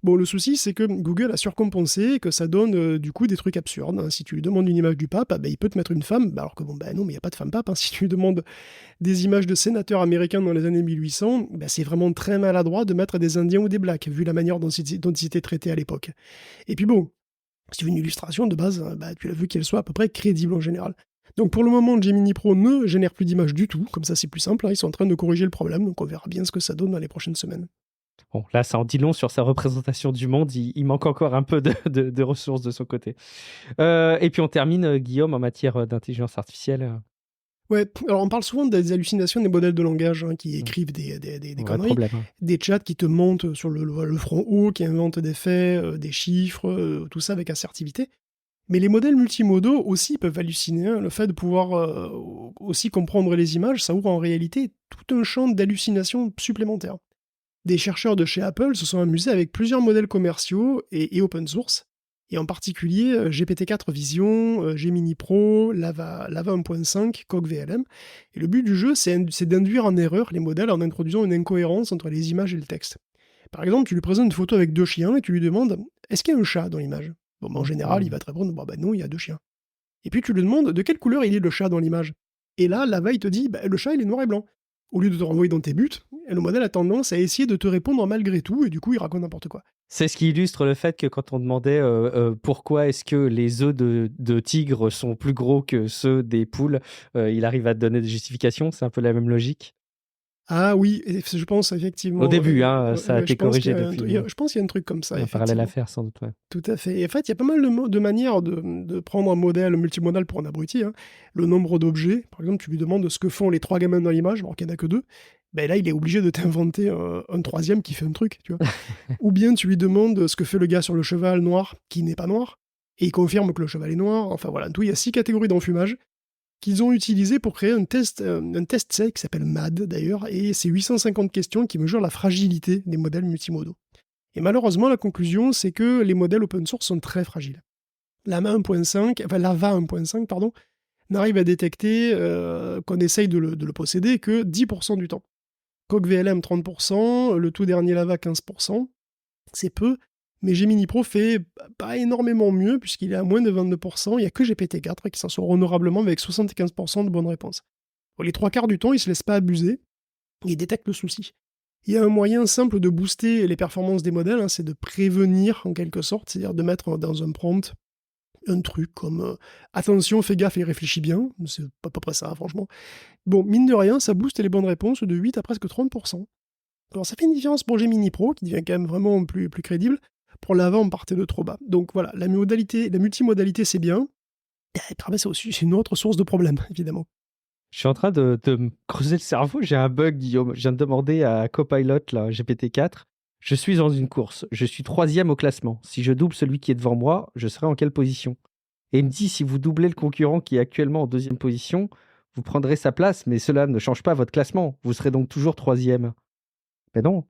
Bon, le souci, c'est que Google a surcompensé, que ça donne du coup des trucs absurdes, hein. Si tu lui demandes une image du pape, il peut te mettre une femme, alors que non, mais il n'y a pas de femme pape, hein. Si tu lui demandes des images de sénateurs américains dans les années 1800, c'est vraiment très maladroit de mettre des Indiens ou des Blacks, vu la manière dont ils étaient traités à l'époque. Et puis bon, si tu veux une illustration de base, tu l'as vu qu'elle soit à peu près crédible en général. Donc pour le moment, Gemini Pro ne génère plus d'images du tout, comme ça c'est plus simple, hein. Ils sont en train de corriger le problème, donc on verra bien ce que ça donne dans les prochaines semaines. Bon, là, ça en dit long sur sa représentation du monde. Il manque encore un peu de ressources de son côté. Et puis on termine, Guillaume, en matière d'intelligence artificielle. Ouais, alors on parle souvent des hallucinations des modèles de langage, hein, qui écrivent des Vrai conneries, problème, hein. des chats qui te montent sur le front haut, qui inventent des faits, des chiffres, tout ça avec assertivité. Mais les modèles multimodaux aussi peuvent halluciner, hein. Le fait de pouvoir aussi comprendre les images, ça ouvre en réalité tout un champ d'hallucination supplémentaire. Des chercheurs de chez Apple se sont amusés avec plusieurs modèles commerciaux et open source, et en particulier GPT-4 Vision, Gemini Pro, Lava 1.5, Coq VLM. Et le but du jeu, c'est d'induire en erreur les modèles en introduisant une incohérence entre les images et le texte. Par exemple, tu lui présentes une photo avec 2 chiens et tu lui demandes « Est-ce qu'il y a un chat dans l'image ?» Bon, en général, il va te répondre « Non, il y a 2 chiens. » Et puis tu lui demandes de quelle couleur il est le chat dans l'image. Et là, Lava, il te dit « Le chat, il est noir et blanc. » Au lieu de te renvoyer dans tes buts, le modèle a tendance à essayer de te répondre malgré tout, et du coup, il raconte n'importe quoi. C'est ce qui illustre le fait que quand on demandait pourquoi est-ce que les œufs de tigre sont plus gros que ceux des poules, il arrive à te donner des justifications. C'est un peu la même logique. Ah oui, je pense effectivement. Au début, hein, ça a été corrigé depuis. Je pense qu'il y a un truc comme ça. Il y a un parallèle à faire, sans doute. Ouais. Tout à fait. Et en fait, il y a pas mal de manières de prendre un modèle multimodal pour un abruti, hein. Le nombre d'objets, par exemple, tu lui demandes ce que font les 3 gamins dans l'image, alors qu'il n'y en a que 2. Là, il est obligé de t'inventer un 3e qui fait un truc, tu vois. Ou bien tu lui demandes ce que fait le gars sur le cheval noir, qui n'est pas noir, et il confirme que le cheval est noir. Enfin voilà, tout, il y a 6 catégories d'enfumage qu'ils ont utilisé pour créer un test set qui s'appelle MAD d'ailleurs, et c'est 850 questions qui mesurent la fragilité des modèles multimodaux. Et malheureusement, la conclusion, c'est que les modèles open source sont très fragiles. Lava 1.5, pardon, n'arrive à détecter qu'on essaye de le posséder que 10% du temps. Coq VLM 30%, le tout dernier Lava 15%, c'est peu, mais Gemini Pro fait pas énormément mieux, puisqu'il est à moins de 22%, il n'y a que GPT-4 qui s'en sort honorablement avec 75% de bonnes réponses. Bon, les 3/4 du temps, il ne se laisse pas abuser, il détecte le souci. Il y a un moyen simple de booster les performances des modèles, hein, c'est de prévenir en quelque sorte, c'est-à-dire de mettre dans un prompt un truc comme attention, fais gaffe et réfléchis bien, c'est à peu près ça, franchement. Bon, mine de rien, ça booste les bonnes réponses de 8 à presque 30%. Alors ça fait une différence pour Gemini Pro, qui devient quand même vraiment plus crédible. Pour Lava, on partait de trop bas. Donc voilà, la multimodalité, c'est bien. Et c'est aussi une autre source de problème, évidemment. Je suis en train de me creuser le cerveau. J'ai un bug, Guillaume. Je viens de demander à Copilot, là, GPT-4. Je suis dans une course. Je suis 3e au classement. Si je double celui qui est devant moi, je serai en quelle position? Et il me dit, si vous doublez le concurrent qui est actuellement en 2e position, vous prendrez sa place, mais cela ne change pas votre classement. Vous serez donc toujours 3e. Mais non.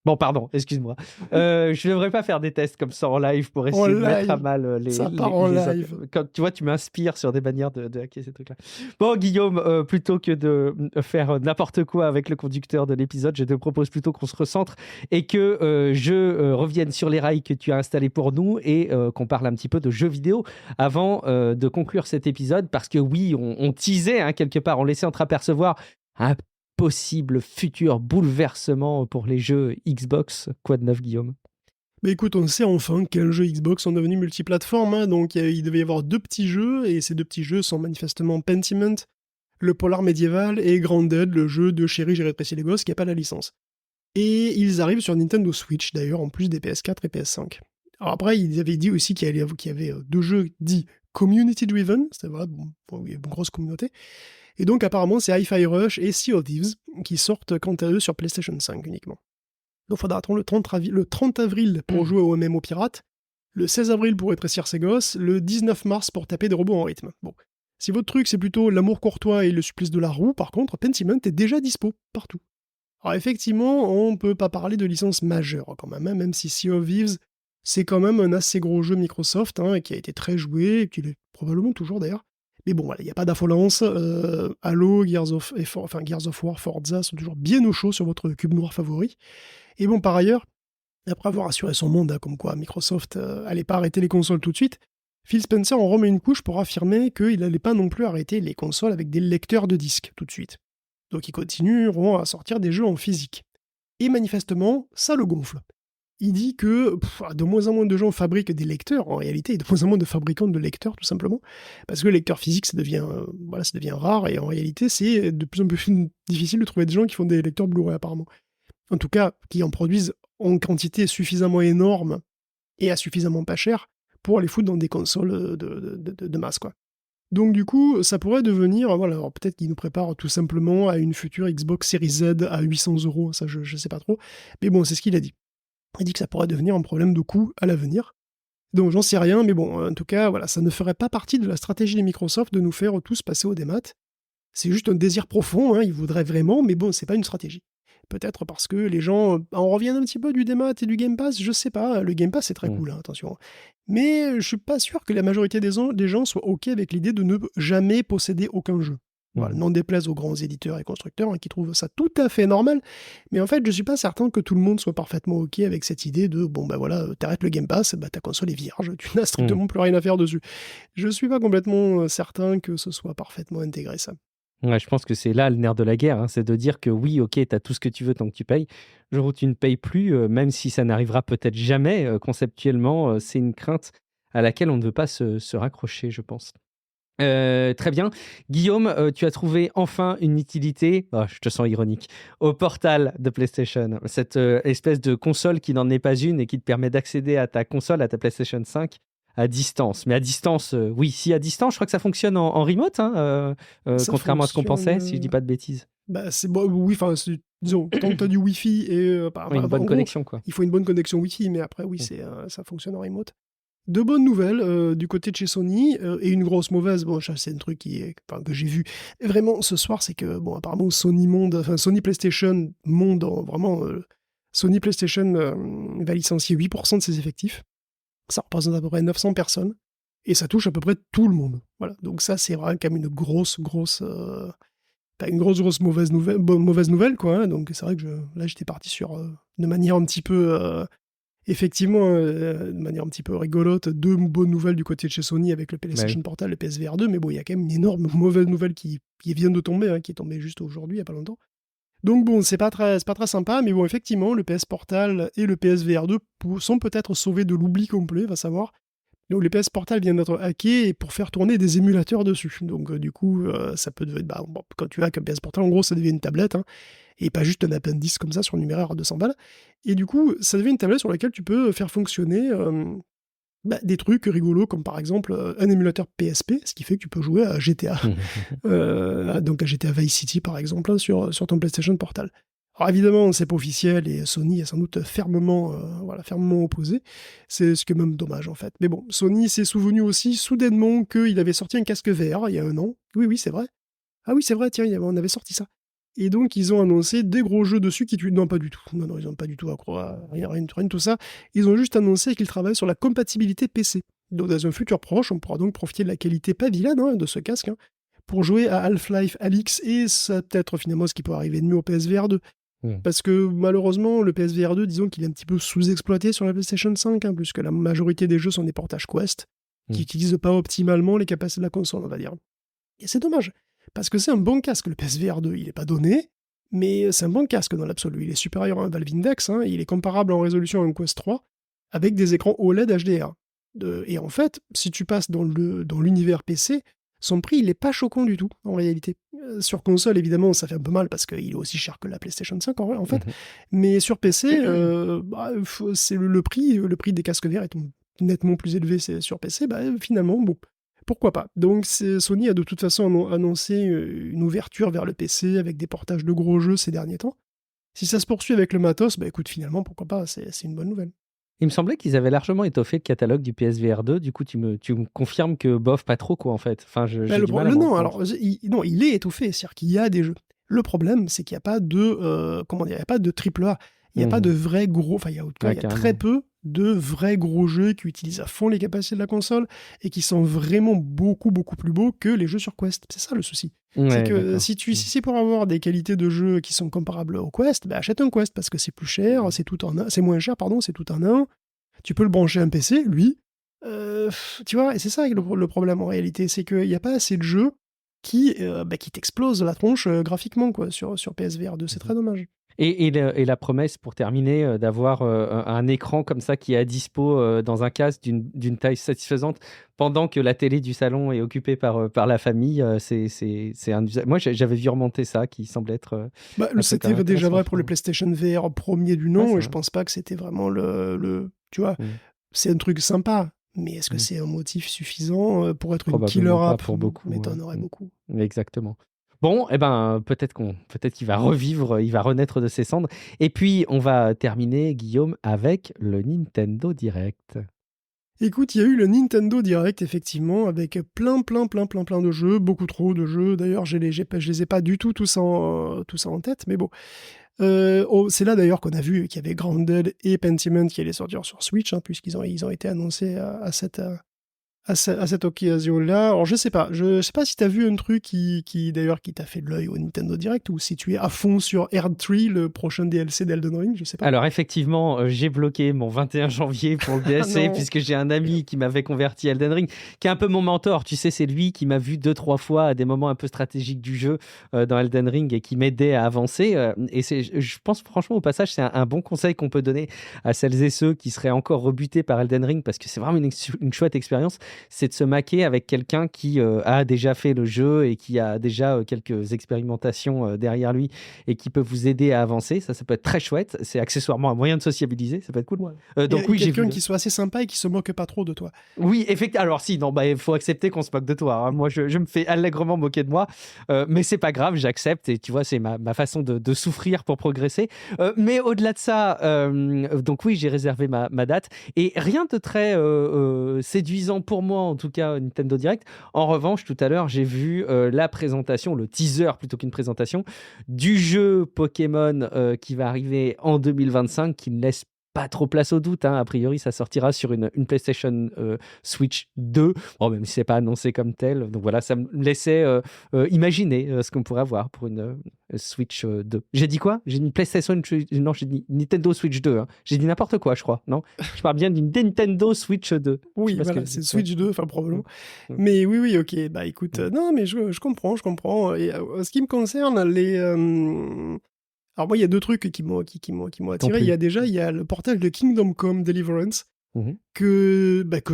Bon, pardon, excuse-moi. Je ne devrais pas faire des tests comme ça en live pour essayer de mettre à mal les... Ça part en live. Quand, tu vois, tu m'inspires sur des manières de hacker ces trucs-là. Bon, Guillaume, plutôt que de faire n'importe quoi avec le conducteur de l'épisode, je te propose plutôt qu'on se recentre et que je revienne sur les rails que tu as installés pour nous et qu'on parle un petit peu de jeux vidéo avant de conclure cet épisode. Parce que oui, on teasait hein, quelque part, on laissait entreapercevoir un possible futur bouleversement pour les jeux Xbox. Quoi de neuf, Guillaume? Mais écoute, on sait enfin quels jeux Xbox sont devenus multiplateformes, hein, donc il devait y avoir 2 petits jeux, et ces 2 petits jeux sont manifestement Pentiment, le polar médiéval, et Grounded, le jeu de Chéri, j'ai rétréci les gosses, qui n'a pas la licence. Et ils arrivent sur Nintendo Switch, d'ailleurs, en plus des PS4 et PS5. Alors après, ils avaient dit aussi qu'il y avait 2 jeux dits community-driven, c'est vrai, il y a une grosse communauté. Et donc apparemment c'est Hi-Fi Rush et Sea of Thieves qui sortent quant à eux sur PlayStation 5 uniquement. Donc il faudra attendre le 30 avril pour jouer au MMO pirate, le 16 avril pour rétrécir ses gosses, le 19 mars pour taper des robots en rythme. Bon, si votre truc c'est plutôt l'amour courtois et le supplice de la roue, par contre Pentiment est déjà dispo partout. Alors effectivement, on peut pas parler de licence majeure quand même, hein, même si Sea of Thieves C'est quand même un assez gros jeu Microsoft, hein, qui a été très joué, et qui l'est probablement toujours d'ailleurs. Mais bon, voilà, il n'y a pas d'affolance. Halo, Gears of War, Forza sont toujours bien au chaud sur votre cube noir favori. Et bon, par ailleurs, après avoir assuré son monde, hein, comme quoi Microsoft allait pas arrêter les consoles tout de suite, Phil Spencer en remet une couche pour affirmer qu'il n'allait pas non plus arrêter les consoles avec des lecteurs de disques tout de suite. Donc ils continueront à sortir des jeux en physique. Et manifestement, ça le gonfle. Il dit que de moins en moins de gens fabriquent des lecteurs, en réalité, et de moins en moins de fabricants de lecteurs, tout simplement, parce que le lecteur physique, ça devient rare, et en réalité, c'est de plus en plus difficile de trouver des gens qui font des lecteurs Blu-ray, apparemment. En tout cas, qui en produisent en quantité suffisamment énorme et à suffisamment pas cher pour les foutre dans des consoles de masse, quoi. Donc du coup, ça pourrait devenir, voilà, alors peut-être qu'il nous prépare tout simplement à une future Xbox Series Z à 800 €, ça je sais pas trop, mais bon, c'est ce qu'il a dit. Il dit que ça pourrait devenir un problème de coût à l'avenir. Donc j'en sais rien, mais bon, en tout cas, voilà, ça ne ferait pas partie de la stratégie de Microsoft de nous faire tous passer au démat. C'est juste un désir profond, hein, ils voudraient vraiment, mais bon, c'est pas une stratégie. Peut-être parce que les gens en reviennent un petit peu du démat et du Game Pass, je sais pas. Le Game Pass, c'est très cool, hein, attention. Mais je suis pas sûr que la majorité des gens soient OK avec l'idée de ne jamais posséder aucun jeu. Voilà, n'en déplaise aux grands éditeurs et constructeurs, hein, qui trouvent ça tout à fait normal. Mais en fait, je suis pas certain que tout le monde soit parfaitement OK avec cette idée de bon, bah voilà, t'arrêtes le Game Pass, bah ta console est vierge, tu n'as strictement plus rien à faire dessus. Je suis pas complètement certain que ce soit parfaitement intégré, ça. Ouais, je pense que c'est là le nerf de la guerre, hein, c'est de dire que oui, ok, tu as tout ce que tu veux tant que tu payes. Le jour où tu ne payes plus, même si ça n'arrivera peut-être jamais, conceptuellement, c'est une crainte à laquelle on ne veut pas se raccrocher, je pense. Très bien. Guillaume, tu as trouvé enfin une utilité, oh, je te sens ironique, au portal de PlayStation. Cette espèce de console qui n'en est pas une et qui te permet d'accéder à ta console, à ta PlayStation 5, à distance. Mais à distance, oui, si à distance, je crois que ça fonctionne en remote, hein, Ça contrairement à ce qu'on pensait, si je fonctionne, dis pas de bêtises. bah, c'est bon, oui, enfin, disons, tant que tu as du Wi-Fi et Oui, une en bonne gros, connexion, quoi. il faut une bonne connexion Wi-Fi, mais après, oui, Mm. ça fonctionne en remote. De bonnes nouvelles du côté de chez Sony, et une grosse mauvaise, bon, ça, c'est un truc que j'ai vu vraiment ce soir, c'est que, bon, apparemment, Sony PlayStation vraiment, Sony PlayStation va licencier 8% de ses effectifs. Ça représente à peu près 900 personnes, et ça touche à peu près tout le monde. Voilà, donc ça, c'est vraiment quand même une grosse mauvaise nouvelle, quoi, hein. Donc c'est vrai que là, j'étais parti sur, de manière un petit peu, effectivement, de manière un petit peu rigolote, deux bonnes nouvelles du côté de chez Sony avec le Bah PlayStation oui. Portal, le PSVR 2, mais bon, il y a quand même une énorme mauvaise nouvelle qui vient de tomber, hein, qui est tombée juste aujourd'hui, il n'y a pas longtemps. Donc bon, c'est pas très sympa, mais bon, effectivement, le PS Portal et le PSVR 2 sont peut-être sauvés de l'oubli complet, va savoir. Donc le PS Portal vient d'être hacké et pour faire tourner des émulateurs dessus. Donc du coup, ça peut devenir... Bah, bon, quand tu hackes un PS Portal, en gros, ça devient une tablette, hein, et pas juste un appendice comme ça sur le numéraire à 200 balles. Et du coup, ça devient une tablette sur laquelle tu peux faire fonctionner des trucs rigolos, comme par exemple un émulateur PSP, ce qui fait que tu peux jouer à GTA. Donc à GTA Vice City, par exemple, hein, sur ton PlayStation Portal. Alors évidemment, c'est pas officiel et Sony est sans doute fermement opposé. C'est ce qui est même dommage en fait. Mais bon, Sony s'est souvenu aussi soudainement qu'il avait sorti un casque VR il y a un an. Oui, oui, c'est vrai. Ah oui, c'est vrai, tiens, on avait sorti ça. Et donc, ils ont annoncé des gros jeux dessus qui tuent. Non, pas du tout. Non, ils n'ont pas du tout à croire. Rien de tout ça. Ils ont juste annoncé qu'ils travaillent sur la compatibilité PC. Donc, dans un futur proche, on pourra donc profiter de la qualité pas vilaine, hein, de ce casque, hein, pour jouer à Half-Life Alyx et ça peut-être finalement ce qui peut arriver de mieux au PSVR 2. Parce que malheureusement, le PSVR 2, disons qu'il est un petit peu sous-exploité sur la PlayStation 5, hein, puisque la majorité des jeux sont des portages Quest, qui n'utilisent pas optimalement les capacités de la console, on va dire. Et c'est dommage, parce que c'est un bon casque, le PSVR 2, il n'est pas donné, mais c'est un bon casque dans l'absolu. Il est supérieur à un Valve Index, hein, il est comparable en résolution à un Quest 3, avec des écrans OLED HDR. Et en fait, si tu passes dans l'univers PC, son prix, il n'est pas choquant du tout, en réalité. Sur console, évidemment, ça fait un peu mal parce qu'il est aussi cher que la PlayStation 5, en fait. Mais sur PC, c'est le prix des casques VR est nettement plus élevé sur PC. Finalement, bon, pourquoi pas. Donc, Sony a de toute façon annoncé une ouverture vers le PC avec des portages de gros jeux ces derniers temps. Si ça se poursuit avec le matos, écoute, finalement, pourquoi pas, c'est une bonne nouvelle. Il me semblait qu'ils avaient largement étoffé le catalogue du PSVR 2. Du coup, tu me confirmes que bof, pas trop, quoi, en fait. Enfin, j'ai du mal à me non, rendre alors, compte. il est étouffé, c'est-à-dire qu'il y a des jeux. Le problème, c'est qu'il n'y a pas de, il y a pas de AAA. Il n'y a pas de Mhm. vrais gros... Enfin, il y a, en tout cas, Ouais, il y a très carrément. peu de vrais gros jeux qui utilisent à fond les capacités de la console et qui sont vraiment beaucoup, beaucoup plus beaux que les jeux sur Quest. C'est ça le souci. C'est Ouais, que d'accord. si c'est pour avoir des qualités de jeu qui sont comparables au Quest, bah achète un Quest parce que c'est plus cher, c'est moins cher, pardon, c'est tout en un. Tu peux le brancher à un PC, lui. Tu vois, et c'est ça le problème en réalité, c'est qu'il n'y a pas assez de jeux qui t'explosent la tronche graphiquement quoi, sur PSVR 2. C'est Mhm. très dommage. Et la promesse, pour terminer, d'avoir un écran comme ça qui est à dispo dans un casque d'une taille satisfaisante pendant que la télé du salon est occupée par la famille, c'est un usage. Moi, j'avais vu remonter ça qui semble être Bah, un truc c'était déjà intéressant, vrai je pour le trouve. PlayStation VR premier du Ouais, nom, c'est et je vrai. pense pas que c'était vraiment tu vois, Mm. c'est un truc sympa, mais est-ce que Mm. c'est un motif suffisant pour être une killer Probablement pas app? pour beaucoup. Ouais. M'étonnerait beaucoup. Exactement. Bon, eh ben, peut-être qu'il va revivre, il va renaître de ses cendres. Et puis, on va terminer, Guillaume, avec le Nintendo Direct. Écoute, il y a eu le Nintendo Direct, effectivement, avec plein de jeux, beaucoup trop de jeux. D'ailleurs, je les ai pas du tout tous en tête, mais bon. C'est là d'ailleurs qu'on a vu qu'il y avait Grounded et Pentiment qui allaient sortir sur Switch, hein, ils ont été annoncés à cette occasion-là. Alors je sais pas si t'as vu un truc d'ailleurs qui t'a fait de l'œil au Nintendo Direct, ou si tu es à fond sur Erd 3, le prochain DLC d'Elden Ring, je sais pas. Alors effectivement, j'ai bloqué mon 21 janvier pour le Ah DLC non. puisque j'ai un ami qui m'avait converti à Elden Ring, qui est un peu mon mentor. Tu sais, c'est lui qui m'a vu 2-3 fois à des moments un peu stratégiques du jeu dans Elden Ring et qui m'aidait à avancer. Et je pense franchement au passage, c'est un bon conseil qu'on peut donner à celles et ceux qui seraient encore rebutés par Elden Ring parce que c'est vraiment une chouette expérience. C'est de se maquer avec quelqu'un qui a déjà fait le jeu et qui a déjà quelques expérimentations derrière lui et qui peut vous aider à avancer. Ça peut être très chouette. C'est accessoirement un moyen de sociabiliser. Ça peut être cool. Ouais. Donc Et oui, j'ai vu quelqu'un le... qui soit assez sympa et qui se moque pas trop de toi. Oui, effectivement. Alors si, non, bah il faut accepter qu'on se moque de toi, hein. Moi, je me fais allègrement moquer de moi, mais c'est pas grave, j'accepte. Et tu vois, c'est ma façon de souffrir pour progresser. Mais au-delà de ça, donc oui, j'ai réservé ma date. Et rien de très séduisant pour moi, en tout cas, Nintendo Direct. En revanche, tout à l'heure, j'ai vu la présentation, le teaser plutôt qu'une présentation, du jeu Pokémon qui va arriver en 2025, qui ne laisse pas trop place au doute, hein. A priori, ça sortira sur une PlayStation Switch 2. Bon, même si c'est pas annoncé comme tel. Donc voilà, ça me laissait imaginer ce qu'on pourrait avoir pour une Switch 2. J'ai dit quoi? J'ai dit PlayStation... Non, j'ai dit Nintendo Switch 2, hein. J'ai dit n'importe quoi, je crois. Non, je parle bien d'une Nintendo Switch 2. Je sais Oui, pas ce que voilà, j'ai c'est dit. Ouais. Switch 2, enfin probablement. Mm, Mais oui, ok, bah écoute, mm, non, mais je comprends, je comprends. Et en ce qui me concerne, alors moi, il y a deux trucs qui m'ont t'en attiré. prie. Il y a le portage de Kingdom Come Deliverance Mhm.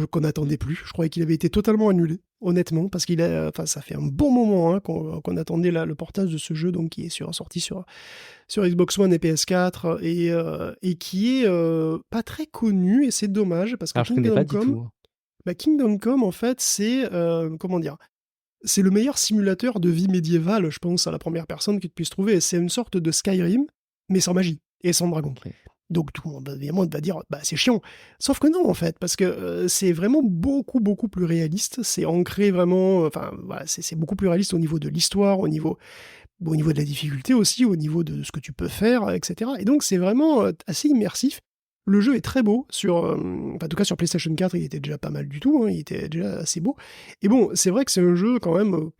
qu'on n'attendait plus. Je croyais qu'il avait été totalement annulé, honnêtement, parce enfin, ça fait un bon moment hein, qu'on attendait le portage de ce jeu, donc qui est sorti sur Xbox One et PS4 et qui est pas très connu, et c'est dommage parce que Alors, je connais pas du tout. Kingdom Come, en fait, c'est comment dire, c'est le meilleur simulateur de vie médiévale, je pense, à la première personne que tu puisses trouver. C'est une sorte de Skyrim, mais sans magie et sans dragon. Ok. Donc tout le monde évidemment va dire bah c'est chiant. Sauf que non en fait, parce que c'est vraiment beaucoup plus réaliste. C'est ancré vraiment, enfin voilà, c'est beaucoup plus réaliste au niveau de l'histoire, au niveau de la difficulté aussi, au niveau de ce que tu peux faire, etc. Et donc c'est vraiment assez immersif. Le jeu est très beau enfin, en tout cas sur PlayStation 4, il était déjà pas mal du tout, hein, il était déjà assez beau. Et bon, c'est vrai que c'est un jeu quand même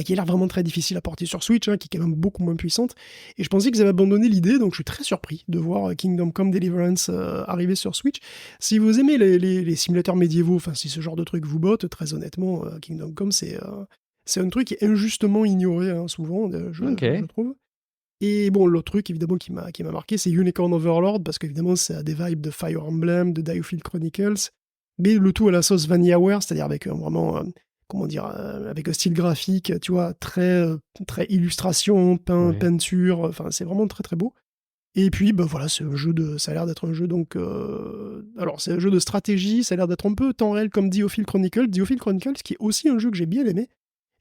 qui a l'air vraiment très difficile à porter sur Switch, hein, qui est quand même beaucoup moins puissante. Et je pensais qu'ils avaient abandonné l'idée, donc je suis très surpris de voir Kingdom Come Deliverance arriver sur Switch. Si vous aimez les simulateurs médiévaux, enfin si ce genre de truc vous botte, très honnêtement, Kingdom Come c'est un truc qui est injustement ignoré hein, souvent, Ok. je trouve. Et bon, l'autre truc évidemment qui m'a marqué, c'est Unicorn Overlord, parce qu'évidemment ça a des vibes de Fire Emblem, de Diofield Chronicles, mais le tout à la sauce VanillaWare, c'est-à-dire avec vraiment comment dire, avec un style graphique, tu vois, très illustration, Ouais. peinture, enfin, c'est vraiment très très beau. Et puis, bah voilà, ça a l'air d'être un jeu, donc, alors, c'est un jeu de stratégie, ça a l'air d'être un peu temps réel comme Diofield Chronicles. Diofield Chronicles, qui est aussi un jeu que j'ai bien aimé,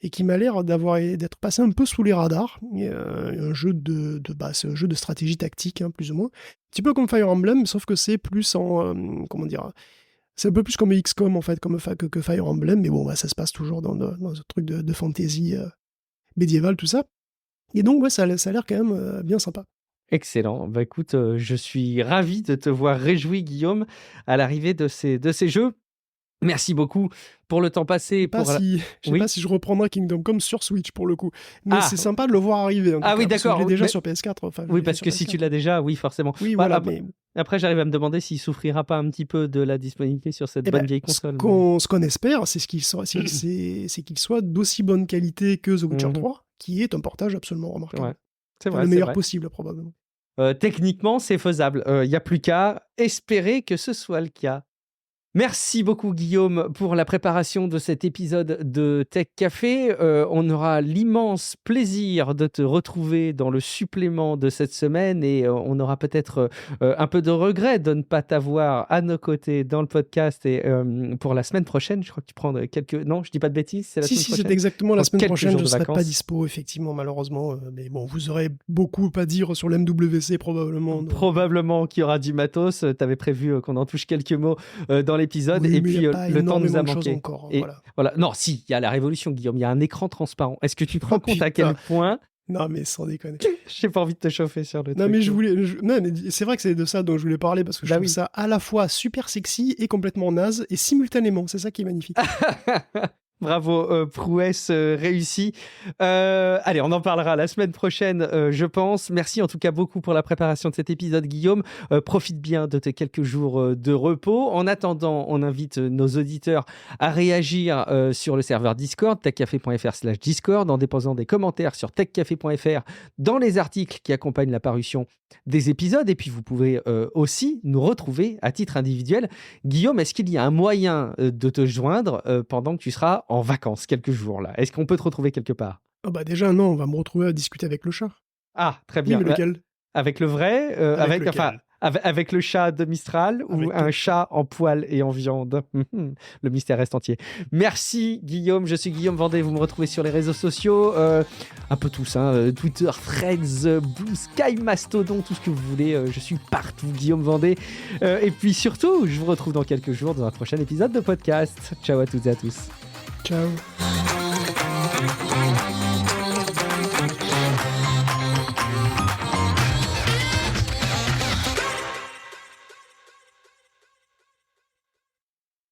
et qui m'a l'air d'être passé un peu sous les radars. Et, un jeu c'est un jeu de stratégie tactique, hein, plus ou moins. Un petit peu comme Fire Emblem, sauf que c'est plus comment dire, c'est un peu plus comme XCOM en fait, que Fire Emblem, mais bon, bah, ça se passe toujours dans un truc de fantasy médiévale, tout ça. Et donc, ouais, ça a l'air quand même bien sympa. Excellent. Bah écoute, je suis ravi de te voir réjoui, Guillaume, à l'arrivée de ces jeux. Merci beaucoup pour le temps passé. Je sais pas si je reprendrai Kingdom Come sur Switch pour le coup. Mais c'est sympa de le voir arriver. En tout cas, oui, parce que d'accord. je l'ai déjà sur PS4. Oui, parce que si tu l'as déjà, oui, forcément. Oui, voilà. Après, j'arrive à me demander s'il souffrira pas un petit peu de la disponibilité sur cette bonne vieille console. Ce qu'on espère, c'est qu'il soit d'aussi bonne qualité que The Witcher 3, qui est un portage absolument remarquable. Ouais. C'est vrai, le meilleur possible, probablement. Techniquement, c'est faisable. Il n'y a plus qu'à espérer que ce soit le cas. Merci beaucoup Guillaume pour la préparation de cet épisode de Tech Café. On aura l'immense plaisir de te retrouver dans le supplément de cette semaine et on aura peut-être un peu de regret de ne pas t'avoir à nos côtés dans le podcast. Et pour la semaine prochaine, je crois que tu prends quelques... Non, je dis pas de bêtises, c'est la semaine prochaine. C'est exactement la semaine prochaine. Je ne serai pas dispo, effectivement, malheureusement. Mais bon, vous aurez beaucoup à dire sur l'MWC probablement. Probablement qu'il y aura du matos. Tu avais prévu qu'on en touche quelques mots dans l'épisode, oui, et puis le temps nous a manqué. Encore, et voilà. Non, si, il y a la révolution, Guillaume, il y a un écran transparent. Est-ce que tu te rends compte à quel point... Non, mais sans déconner. J'ai pas envie de te chauffer sur le truc. Non, mais mais c'est vrai que c'est de ça dont je voulais parler, parce que je trouve ça à la fois super sexy et complètement naze, et simultanément, c'est ça qui est magnifique. Bravo, prouesse réussie. Allez, on en parlera la semaine prochaine, je pense. Merci en tout cas beaucoup pour la préparation de cet épisode, Guillaume. Profite bien de tes quelques jours de repos. En attendant, on invite nos auditeurs à réagir sur le serveur Discord, techcafé.fr/Discord, en déposant des commentaires sur techcafé.fr dans les articles qui accompagnent la parution des épisodes. Et puis, vous pouvez aussi nous retrouver à titre individuel. Guillaume, est-ce qu'il y a un moyen de te joindre pendant que tu seras en vacances quelques jours là? Est-ce qu'on peut te retrouver quelque part? Déjà non, on va me retrouver à discuter avec le chat. Ah, très bien. Oui, mais lequel? Avec le vrai, avec le chat de Mistral ou un chat en poil et en viande? Le mystère reste entier. Merci Guillaume, je suis Guillaume Vendée, vous me retrouvez sur les réseaux sociaux, un peu tous, Twitter, Threads, Blue Sky, Mastodon, tout ce que vous voulez, je suis partout, Guillaume Vendée. Et puis surtout, je vous retrouve dans quelques jours dans un prochain épisode de podcast. Ciao à toutes et à tous. Ciao.